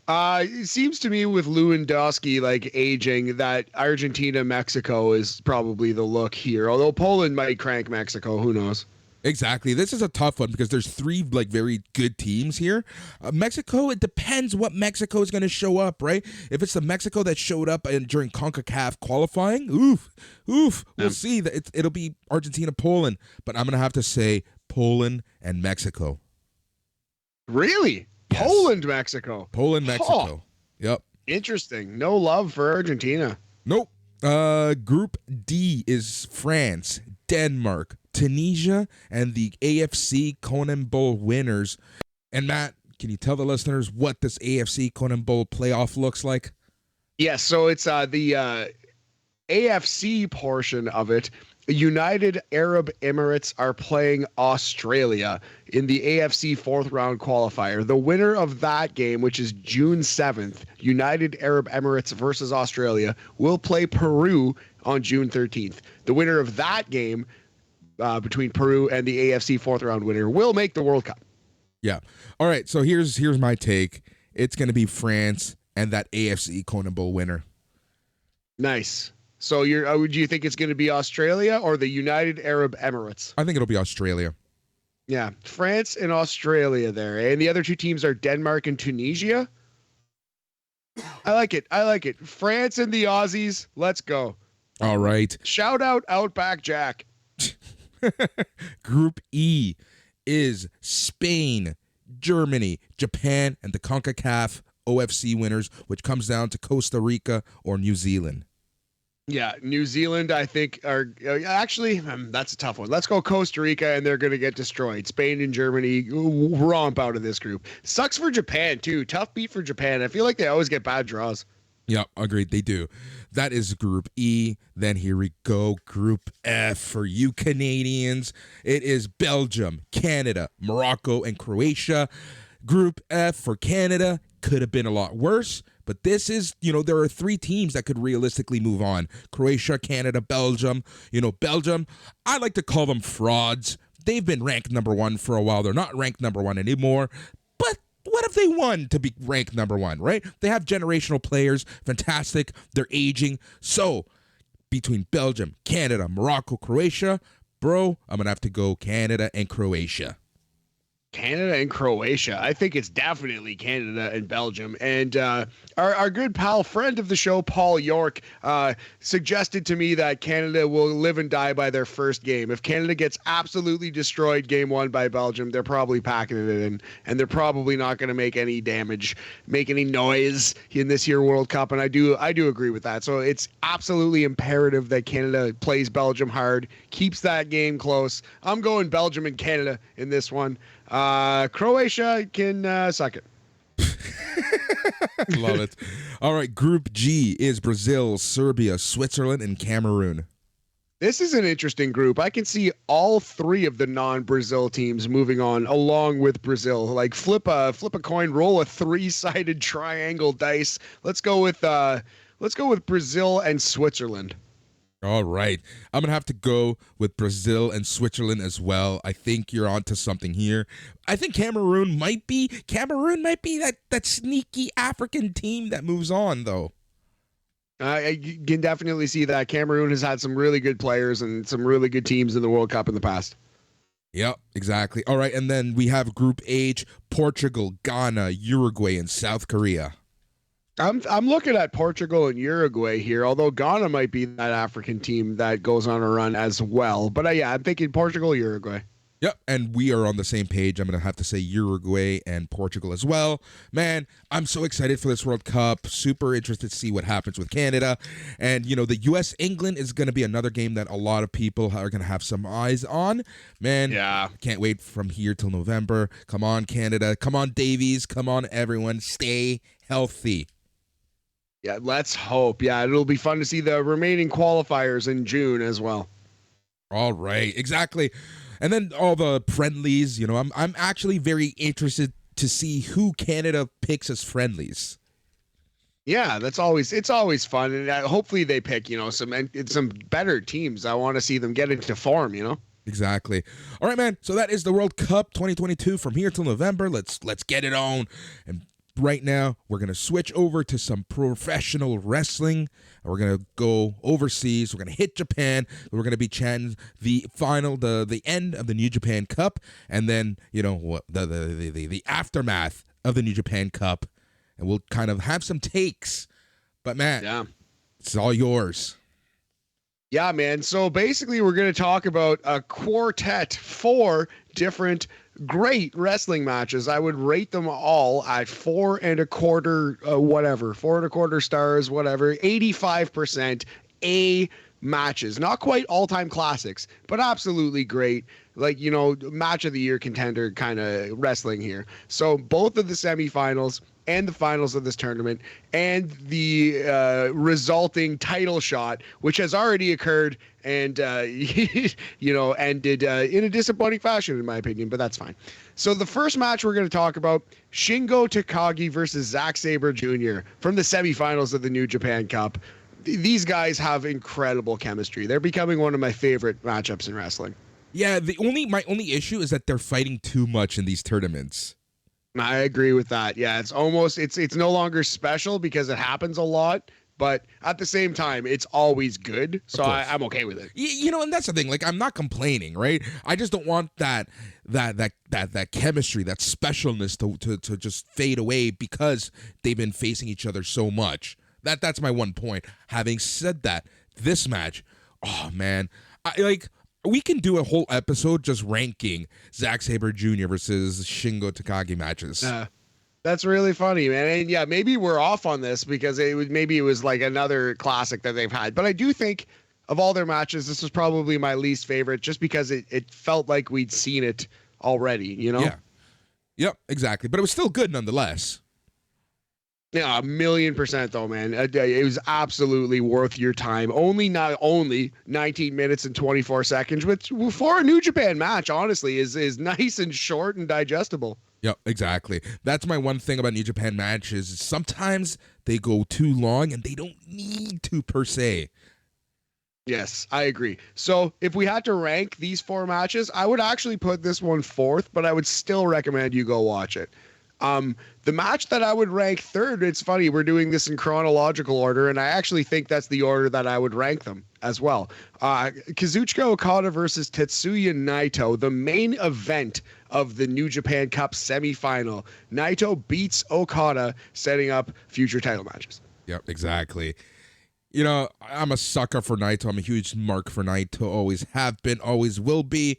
It seems to me with Lewandowski aging that Argentina, Mexico is probably the look here. Although Poland might crank Mexico, who knows? Exactly. This is a tough one because there's three very good teams here. Mexico, it depends what Mexico is going to show up, right? If it's the Mexico that showed up during CONCACAF qualifying, we'll see. That it'll be Argentina, Poland, but I'm going to have to say Poland and Mexico. Really? Yes. Poland, Mexico. Poland, Mexico. Yep. Interesting. No love for Argentina. Nope. Group D is France, Denmark, Tunisia, and the AFC Conan Bowl winners. And Matt, can you tell the listeners what this AFC Conan Bowl playoff looks like? Yes, so it's the AFC portion of it. United Arab Emirates are playing Australia in the AFC fourth round qualifier. The winner of that game, which is June 7th, United Arab Emirates versus Australia, will play Peru on June 13th. The winner of that game between Peru and the AFC fourth round winner will make the World Cup. Yeah. All right. So here's my take. It's going to be France and that AFC Conan Bowl winner. Nice. So do you think it's going to be Australia or the United Arab Emirates? I think it'll be Australia. Yeah. France and Australia there. And the other two teams are Denmark and Tunisia. I like it. France and the Aussies. Let's go. All right. Shout out Outback Jack. Group E is Spain, Germany, Japan, and the CONCACAF OFC winners, which comes down to Costa Rica or New Zealand. Yeah, New Zealand, I think, are actually, that's a tough one. Let's go Costa Rica, and they're going to get destroyed. Spain and Germany romp out of this group. Sucks for Japan, too. Tough beat for Japan. I feel like they always get bad draws. Yeah, agreed. They do. That is Group E. Then here we go. Group F for you Canadians. It is Belgium, Canada, Morocco, and Croatia. Group F for Canada could have been a lot worse, but this is, there are three teams that could realistically move on. Croatia, Canada, Belgium. Belgium, I like to call them frauds. They've been ranked number one for a while. They're not ranked number one anymore. But what if they won to be ranked number one, right? They have generational players. Fantastic. They're aging. So between Belgium, Canada, Morocco, Croatia, bro, I'm going to have to go Canada and Croatia. Canada and Croatia. I think it's definitely Canada and Belgium. And our good pal, friend of the show, Paul York, suggested to me that Canada will live and die by their first game. If Canada gets absolutely destroyed game one by Belgium, they're probably packing it in, and they're probably not going to make any damage, make any noise in this year World Cup. And I do agree with that. So it's absolutely imperative that Canada plays Belgium hard, keeps that game close. I'm going Belgium and Canada in this one. Croatia can suck it. Love it. All right, Group G is Brazil, Serbia, Switzerland, and Cameroon. This is an interesting group. I can see all three of the non-Brazil teams moving on along with Brazil. Like flip a coin, roll a three-sided triangle dice. Let's go with Brazil and Switzerland. All right. I'm going to have to go with Brazil and Switzerland as well. I think you're onto something here. I think Cameroon might be that sneaky African team that moves on, though. I can definitely see that. Cameroon has had some really good players and some really good teams in the World Cup in the past. Yep, exactly. All right, and then we have Group H, Portugal, Ghana, Uruguay, and South Korea. I'm looking at Portugal and Uruguay here, although Ghana might be that African team that goes on a run as well. But yeah, I'm thinking Portugal, Uruguay. Yep, and we are on the same page. I'm going to have to say Uruguay and Portugal as well. Man, I'm so excited for this World Cup. Super interested to see what happens with Canada. And, the U.S.-England is going to be another game that a lot of people are going to have some eyes on. Man, Yeah. Can't wait from here till November. Come on, Canada. Come on, Davies. Come on, everyone. Stay healthy. Yeah, let's hope. Yeah, it'll be fun to see the remaining qualifiers in June as well. All right, exactly. And then all the friendlies, I'm actually very interested to see who Canada picks as friendlies. Yeah, it's always fun, and hopefully they pick some better teams. I want to see them get into form. Exactly. All right, man. So that is the World Cup 2022 from here till November. Let's get it on. And right now, we're going to switch over to some professional wrestling. We're going to go overseas. We're going to hit Japan. We're going to be chanting the final, the end of the New Japan Cup, and then, the aftermath of the New Japan Cup. And we'll kind of have some takes. But, Matt, It's all yours. Yeah, man. So basically, we're going to talk about a quartet, 4 different great wrestling matches. I would rate them all at 4.25, 4.25 stars, whatever, 85% A matches. Not quite all-time classics, but absolutely great. Like, match of the year contender kind of wrestling here. So both of the semifinals and the finals of this tournament and the resulting title shot, which has already occurred and, ended in a disappointing fashion, in my opinion, but that's fine. So the first match we're going to talk about, Shingo Takagi versus Zack Sabre Jr. from the semifinals of the New Japan Cup. These guys have incredible chemistry. They're becoming one of my favorite matchups in wrestling. Yeah, my only issue is that they're fighting too much in these tournaments. I agree with that. Yeah, it's no longer special because it happens a lot, but at the same time, it's always good. So I'm okay with it. And that's the thing. Like, I'm not complaining, right? I just don't want that chemistry, that specialness to just fade away because they've been facing each other so much. That's my one point. Having said that, this match, oh man, we can do a whole episode just ranking Zack Sabre Jr. versus Shingo Takagi matches. That's really funny, man. And yeah, maybe we're off on this because it was like another classic that they've had. But I do think of all their matches, this was probably my least favorite just because it felt like we'd seen it already, Yeah. Yep, exactly. But it was still good nonetheless. Yeah, 1,000,000% though, man. It was absolutely worth your time. Not only 19 minutes and 24 seconds, which for a New Japan match, honestly, is nice and short and digestible. Yep, exactly. That's my one thing about New Japan matches. Sometimes they go too long and they don't need to per se. Yes, I agree. So if we had to rank these 4 matches, I would actually put this one 4th, but I would still recommend you go watch it. The match that I would rank 3rd, it's funny, we're doing this in chronological order, and I actually think that's the order that I would rank them as well. Kazuchika Okada versus Tetsuya Naito, the main event of the New Japan Cup semifinal. Naito beats Okada, setting up future title matches. Yep, exactly. I'm a sucker for Naito. I'm a huge mark for Naito. Always have been, always will be.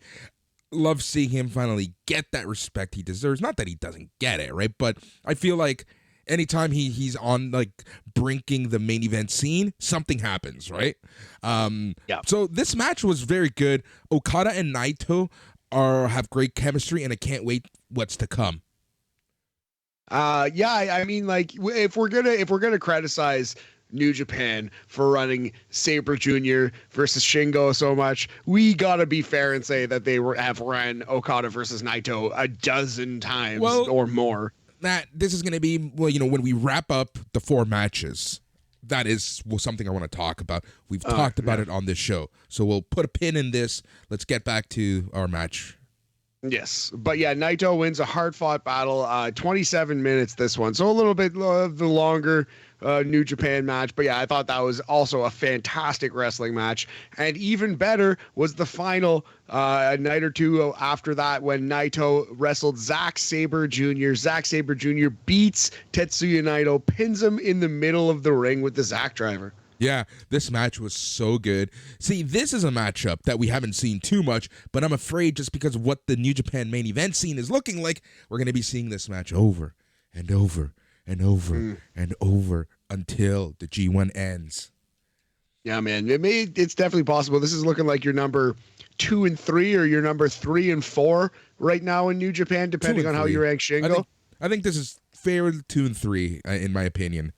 Love seeing him finally get that respect he deserves. Not that he doesn't get it, right? But I feel like anytime he's on brinking the main event scene, something happens, right? Yeah. So this match was very good. Okada and Naito have great chemistry, and I can't wait what's to come. I mean, if we're gonna criticize New Japan for running Sabre Jr. versus Shingo so much, we gotta be fair and say that they have run Okada versus Naito a dozen times or more. This is gonna be when we wrap up the 4 matches. That is something I want to talk about. We've talked about it on this show, so we'll put a pin in this. Let's get back to our match. Yes, but yeah, Naito wins a hard-fought battle, 27 minutes this one, so a little bit of the longer New Japan match, but yeah, I thought that was also a fantastic wrestling match, and even better was the final a night or two after that when Naito wrestled Zack Sabre Jr. Zack Sabre Jr. beats Tetsuya Naito, pins him in the middle of the ring with the Zack driver. Yeah, this match was so good. See, this is a matchup that we haven't seen too much, but I'm afraid just because of what the New Japan main event scene is looking like, we're going to be seeing this match over and over and over and over until the G1 ends. Yeah, man. It's definitely possible. This is looking like your number 2 and 3 or your number 3 and 4 right now in New Japan, depending on how you rank Shingo. I think this is fair 2 and 3, in my opinion.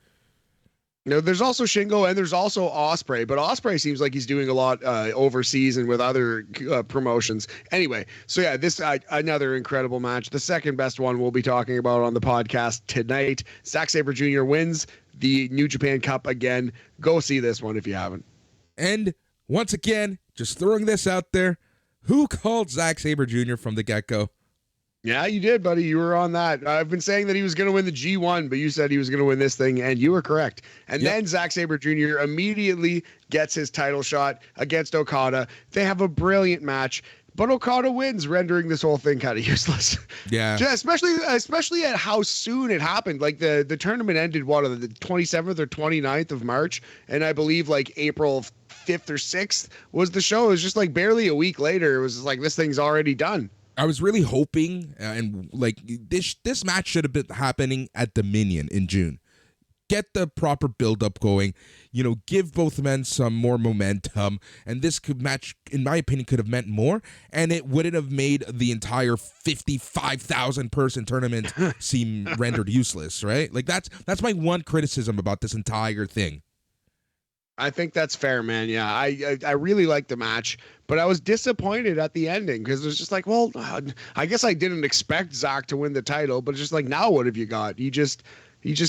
No, there's also Shingo and there's also Ospreay, but Ospreay seems like he's doing a lot overseas and with other promotions. Anyway, so yeah, this another incredible match. The second best one we'll be talking about on the podcast tonight. Zack Sabre Jr. wins the New Japan Cup again. Go see this one if you haven't. And once again, just throwing this out there, who called Zack Sabre Jr. from the get-go? Yeah, you did, buddy. You were on that. I've been saying that he was going to win the G1, but you said he was going to win this thing, and you were correct. And then Zack Sabre Jr. immediately gets his title shot against Okada. They have a brilliant match, but Okada wins, rendering this whole thing kind of useless. Yeah. Especially at how soon it happened. Like the tournament ended, on the 27th or 29th of March, and I believe like April 5th or 6th was the show. It was just like barely a week later. It was just like, this thing's already done. I was really hoping, and like this match should have been happening at Dominion in June. Get the proper build-up going, give both men some more momentum, and this match, in my opinion, could have meant more, and it wouldn't have made the entire 55,000 person tournament seem rendered useless, right? Like that's my one criticism about this entire thing. I think that's fair, man. Yeah, I really liked the match, but I was disappointed at the ending because it was just like, well, I guess I didn't expect Zack to win the title, but it's just like, now what have you got? He just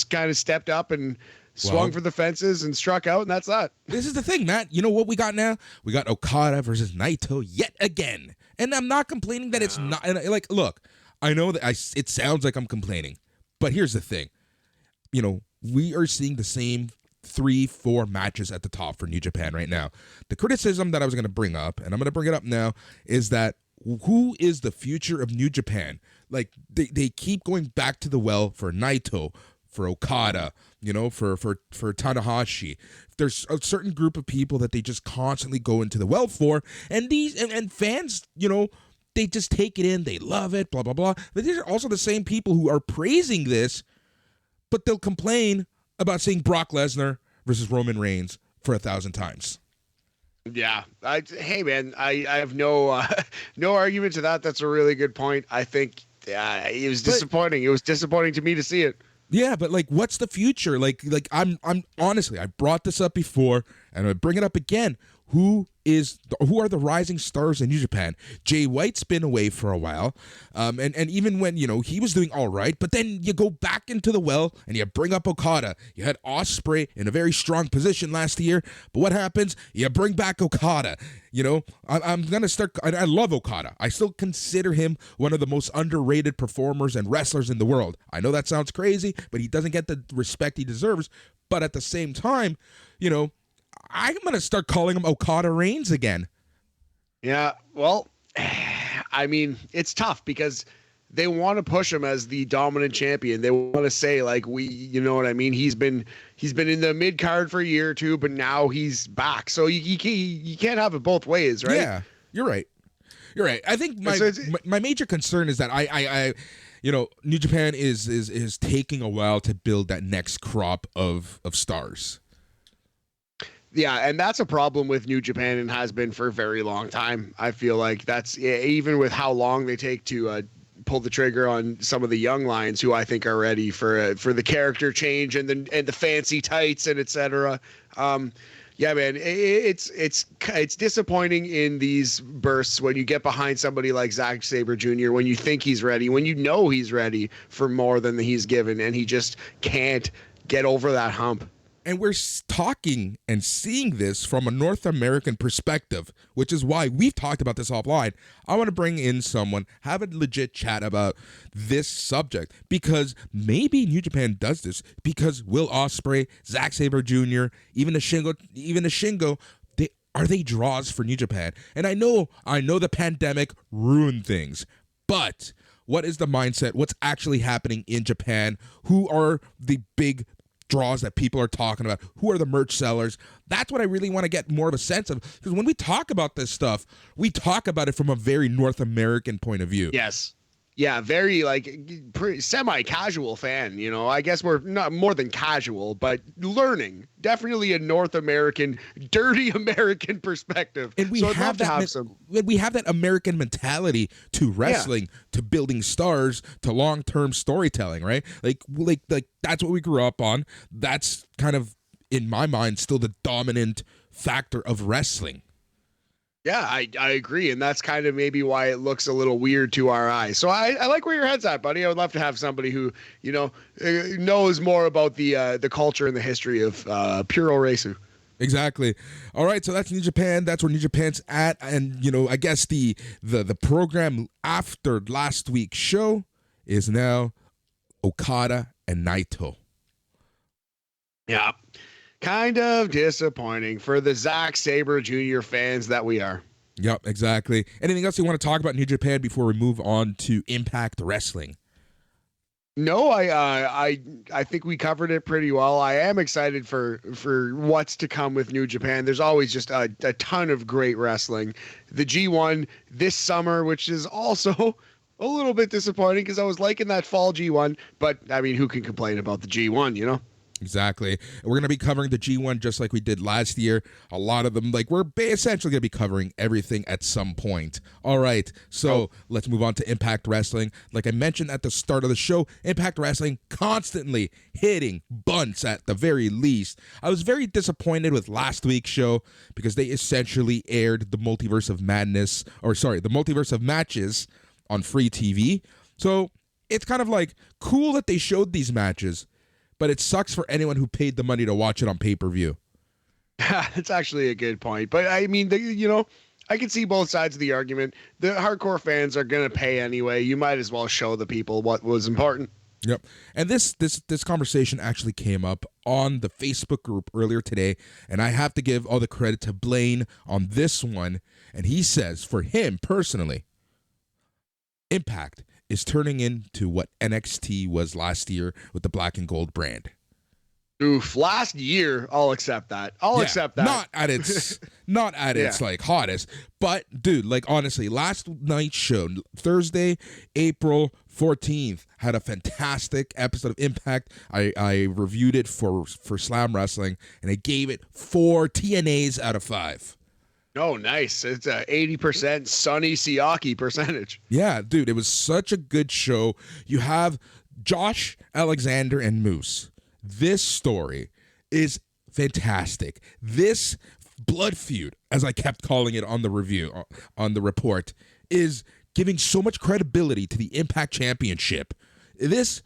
kind of stepped up and swung for the fences and struck out, and that's that. This is the thing, Matt. You know what we got now? We got Okada versus Naito yet again, and I'm not complaining that it's not. And like, look, I know that it sounds like I'm complaining, but here's the thing. We are seeing the same 3-4 matches at the top for New Japan right now. The criticism that I was going to bring up, and I'm going to bring it up now, is that who is the future of New Japan? Like they keep going back to the well for Naito, for Okada, for Tanahashi. There's a certain group of people that they just constantly go into the well for, and and fans, they just take it in, they love it, blah blah blah. But these are also the same people who are praising this, but they'll complain about seeing Brock Lesnar versus Roman Reigns for 1,000 times. Yeah. Hey, man, I have no argument to that. That's a really good point. I think it was disappointing. It was disappointing to me to see it. Yeah, but like, what's the future? Like I'm honestly, I brought this up before, and I bring it up again. Who are the rising stars in New Japan? Jay White's been away for a while, and even when he was doing all right, but then you go back into the well and you bring up Okada. You had Ospreay in a very strong position last year, but what happens? You bring back Okada. I'm gonna start. I love Okada. I still consider him one of the most underrated performers and wrestlers in the world. I know that sounds crazy, but he doesn't get the respect he deserves. But at the same time, I'm going to start calling him Okada Reigns again. Yeah, well, I mean, it's tough because they want to push him as the dominant champion. They want to say, like, you know what I mean? He's been in the mid card for a year or two, but now he's back. So you can't have it both ways, right? Yeah, you're right. I think my major concern is that I New Japan is taking a while to build that next crop of stars. Yeah, and that's a problem with New Japan and has been for a very long time. I feel like that's even with how long they take to pull the trigger on some of the young lions who I think are ready for the character change and the fancy tights and etc. Yeah, man, it's disappointing in these bursts when you get behind somebody like Zack Sabre Jr. when you think he's ready, when you know he's ready for more than he's given, and he just can't get over that hump. And we're talking and seeing this from a North American perspective, which is why we've talked about this offline. I want to bring in someone, have a legit chat about this subject, because maybe New Japan does this because Will Ospreay, Zack Sabre Jr., even a Shingo, are they draws for New Japan? And I know the pandemic ruined things, but what is the mindset? What's actually happening in Japan? Who are the big draws that people are talking about? Who are the merch sellers? That's what I really want to get more of a sense of, because when we talk about this stuff, we talk about it from a very North American point of view. Yes. Yeah, very semi-casual fan, I guess we're not more than casual, but learning. Definitely a North American, dirty American perspective. And we so have that American mentality to wrestling, to building stars, to long-term storytelling, right? Like that's what we grew up on. That's kind of, in my mind, still the dominant factor of wrestling. Yeah, I agree, and that's kind of maybe why it looks a little weird to our eyes. So I like where your head's at, buddy. I would love to have somebody who, knows more about the culture and the history of Puro Reisu. Exactly. All right, so that's New Japan. That's where New Japan's at, and I guess the program after last week's show is now Okada and Naito. Yeah. Kind of disappointing for the Zack Sabre Jr. fans that we are. Yep, exactly. Anything else you want to talk about New Japan before we move on to Impact Wrestling? No, I think we covered it pretty well. I am excited for what's to come with New Japan. There's always just a ton of great wrestling. The G1 this summer, which is also a little bit disappointing because I was liking that fall G1, but I mean, who can complain about the G1, Exactly. We're going to be covering the G1 just like we did last year. A lot of them, we're essentially going to be covering everything at some point. All right, so let's move on to Impact Wrestling. Like I mentioned at the start of the show, Impact Wrestling constantly hitting bunts at the very least. I was very disappointed with last week's show because they essentially aired the Multiverse of Madness, the Multiverse of Matches on free TV. So it's kind of cool that they showed these matches, but it sucks for anyone who paid the money to watch it on pay-per-view. It's actually a good point. But I mean, I can see both sides of the argument. The hardcore fans are going to pay anyway. You might as well show the people what was important. Yep. And this conversation actually came up on the Facebook group earlier today, and I have to give all the credit to Blaine on this one. And he says, for him personally, Impact is turning into what NXT was last year with the black and gold brand. Oof, last year, I'll accept that. I'll accept that. Not at its hottest, but dude, honestly, last night's show, Thursday, April 14th, had a fantastic episode of Impact. I reviewed it for Slam Wrestling, and I gave it 4 TNAs out of 5. Oh, nice. It's a 80% Sonny Siaki percentage. Yeah, dude, it was such a good show. You have Josh Alexander and Moose. This story is fantastic. This blood feud, as I kept calling it on the review, on the report, is giving so much credibility to the Impact Championship. This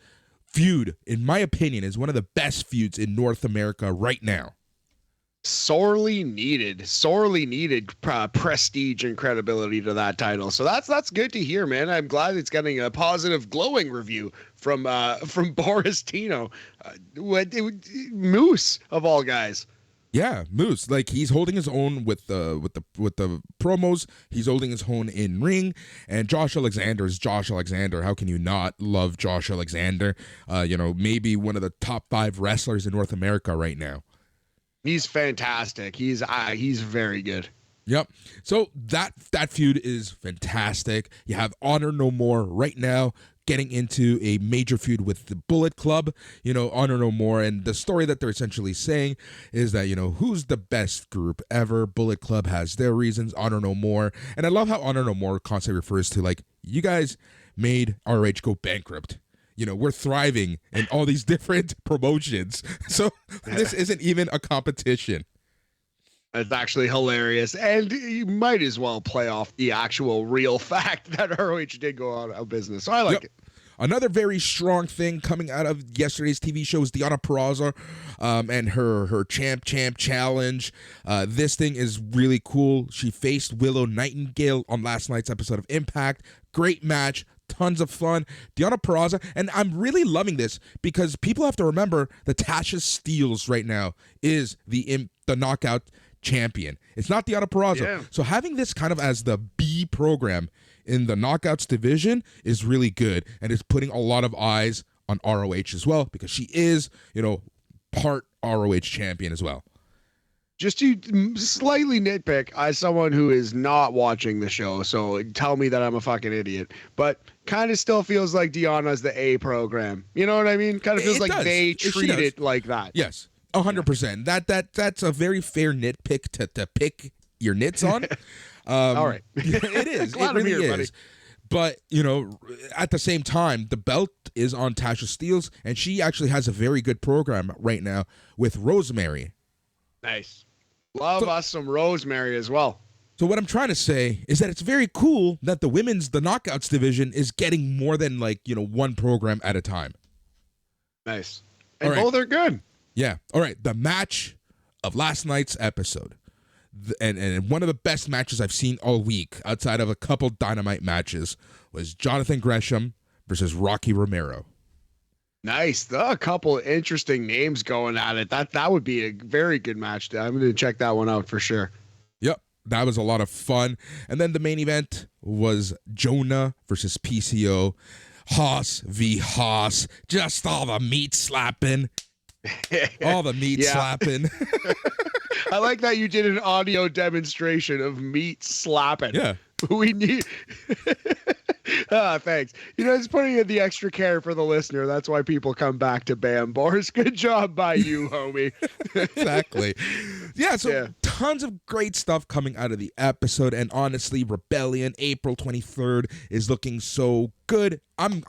feud, in my opinion, is one of the best feuds in North America right now. Sorely needed prestige and credibility to that title. So that's good to hear, man. I'm glad it's getting a positive, glowing review from Boris Tino, Moose of all guys. Yeah, Moose. He's holding his own with the promos. He's holding his own in ring. And Josh Alexander is Josh Alexander. How can you not love Josh Alexander? Maybe one of the top 5 wrestlers in North America right now. He's fantastic. He's very good. Yep. So that feud is fantastic. You have Honor No More right now getting into a major feud with the Bullet Club. Honor No More, and the story that they're essentially saying is that, who's the best group ever? Bullet Club has their reasons, Honor No More. And I love how Honor No More constantly refers to, you guys made ROH go bankrupt. We're thriving in all these different promotions. So this isn't even a competition. It's actually hilarious. And you might as well play off the actual real fact that ROH did go out of business. So I like it. Another very strong thing coming out of yesterday's TV show is Deonna Purrazzo and her champ challenge. This thing is really cool. She faced Willow Nightingale on last night's episode of Impact. Great match. Tons of fun. Deonna Purrazzo, and I'm really loving this because people have to remember that Tasha Steelz right now is the knockout champion. It's not Deonna Purrazzo. Yeah. So having this kind of as the B program in the knockouts division is really good, and it's putting a lot of eyes on ROH as well because she is, part ROH champion as well. Just to slightly nitpick, as someone who is not watching the show, so tell me that I'm a fucking idiot, but kind of still feels like Deanna's the A program. You know what I mean? Kind of feels like they treat it like that. Yes, 100%. That's a very fair nitpick to pick your nits on. All right. It is. It really is. Buddy. But, at the same time, the belt is on Tasha Steelz, and she actually has a very good program right now with Rosemary. Nice. Love us some Rosemary as well. So what I'm trying to say is that it's very cool that the Knockouts division is getting more than one program at a time. Nice. And both are good. Yeah. All right. The match of last night's episode. And one of the best matches I've seen all week, outside of a couple Dynamite matches, was Jonathan Gresham versus Rocky Romero. Nice. A couple interesting names going at it. That would be a very good match. I'm going to check that one out for sure. Yep. That was a lot of fun. And then the main event was Jonah versus PCO. Haas v. Haas. Just all the meat slapping. All the meat slapping. I like that you did an audio demonstration of meat slapping. Yeah. We need... Thanks. It's putting in the extra care for the listener. That's why people come back to BAM. Boris, good job by you, homie. Exactly. Yeah, so tons of great stuff coming out of the episode, and honestly, Rebellion, April 23rd is looking so good. I'm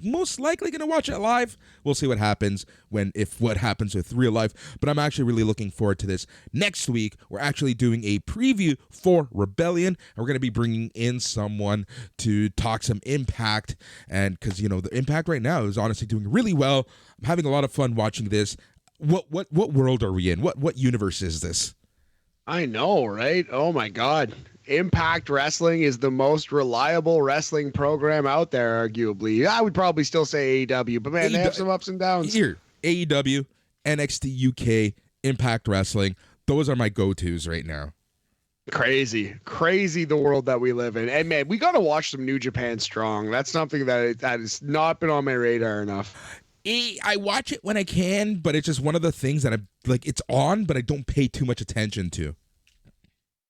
most likely going to watch it live. We'll see what happens what happens with real life, but I'm actually really looking forward to this. Next week, we're actually doing a preview for Rebellion, and we're going to be bringing in someone to talk some Impact, and because the Impact right now is honestly doing really well. I'm having a lot of fun watching this. What world are we in? What universe is this? I know, right? Oh my God. Impact Wrestling is the most reliable wrestling program out there, arguably. I would probably still say AEW, but man, they have some ups and downs. Here, AEW, NXT UK, Impact Wrestling, those are my go-tos right now. Crazy the world that we live in. And man, we got to watch some New Japan Strong. That's something that has not been on my radar enough. I watch it when I can, but it's just one of the things that it's on, but I don't pay too much attention to.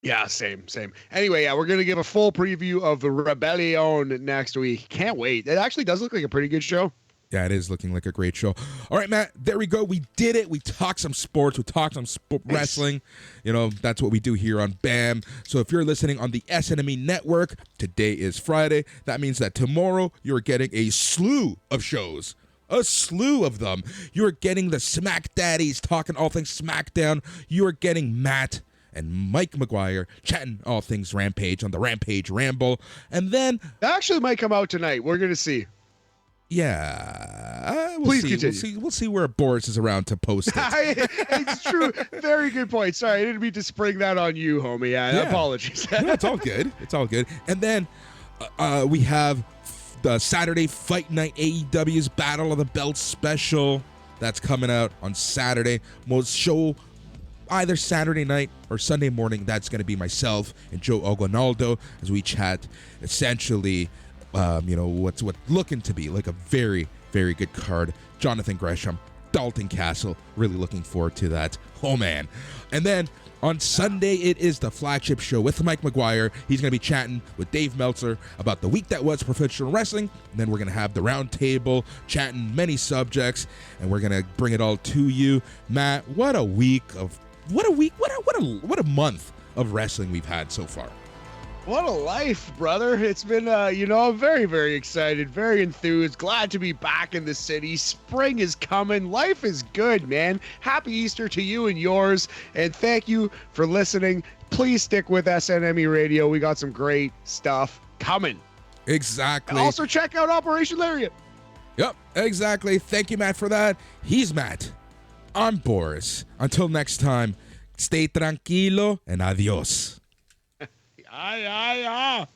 Yeah, same. Anyway, we're going to give a full preview of the Rebellion next week. Can't wait. It actually does look like a pretty good show. Yeah, it is looking like a great show. All right, Matt, there we go. We did it. We talked some sports. We talked some wrestling. That's what we do here on BAM. So if you're listening on the SNME network, today is Friday. That means that tomorrow you're getting a slew of shows. A slew of them. You're getting the Smack Daddies talking all things SmackDown. You're getting Matt and Mike McGuire chatting all things Rampage on the Rampage Ramble. And then... that actually might come out tonight. We're going to see. Yeah. Please continue. We'll see where Boris is around to post it. It's true. Very good point. Sorry, I didn't mean to spring that on you, homie. Apologies. No, it's all good. It's all good. And then we have the Saturday Fight Night AEW's Battle of the Belts special. That's coming out on Saturday. Most show either Saturday night or Sunday morning. That's going to be myself and Joe Ogonaldo as we chat essentially, what's looking to be like a very, very good card. Jonathan Gresham, Dalton Castle. Really looking forward to that. Oh, man. And then on Sunday, it is the flagship show with Mike McGuire. He's going to be chatting with Dave Meltzer about the week that was professional wrestling. And then we're going to have the round table, chatting many subjects, and we're going to bring it all to you. Matt, what a month of wrestling we've had so far. What a life, brother. It's been, I'm very, very excited, very enthused, glad to be back in the city. Spring is coming. Life is good, man. Happy Easter to you and yours. And thank you for listening. Please stick with SNME Radio. We got some great stuff coming. Exactly. And also check out Operation Lariat. Yep, exactly. Thank you, Matt, for that. He's Matt. I'm Boris. Until next time, stay tranquilo and adios. Ay, ay, ay.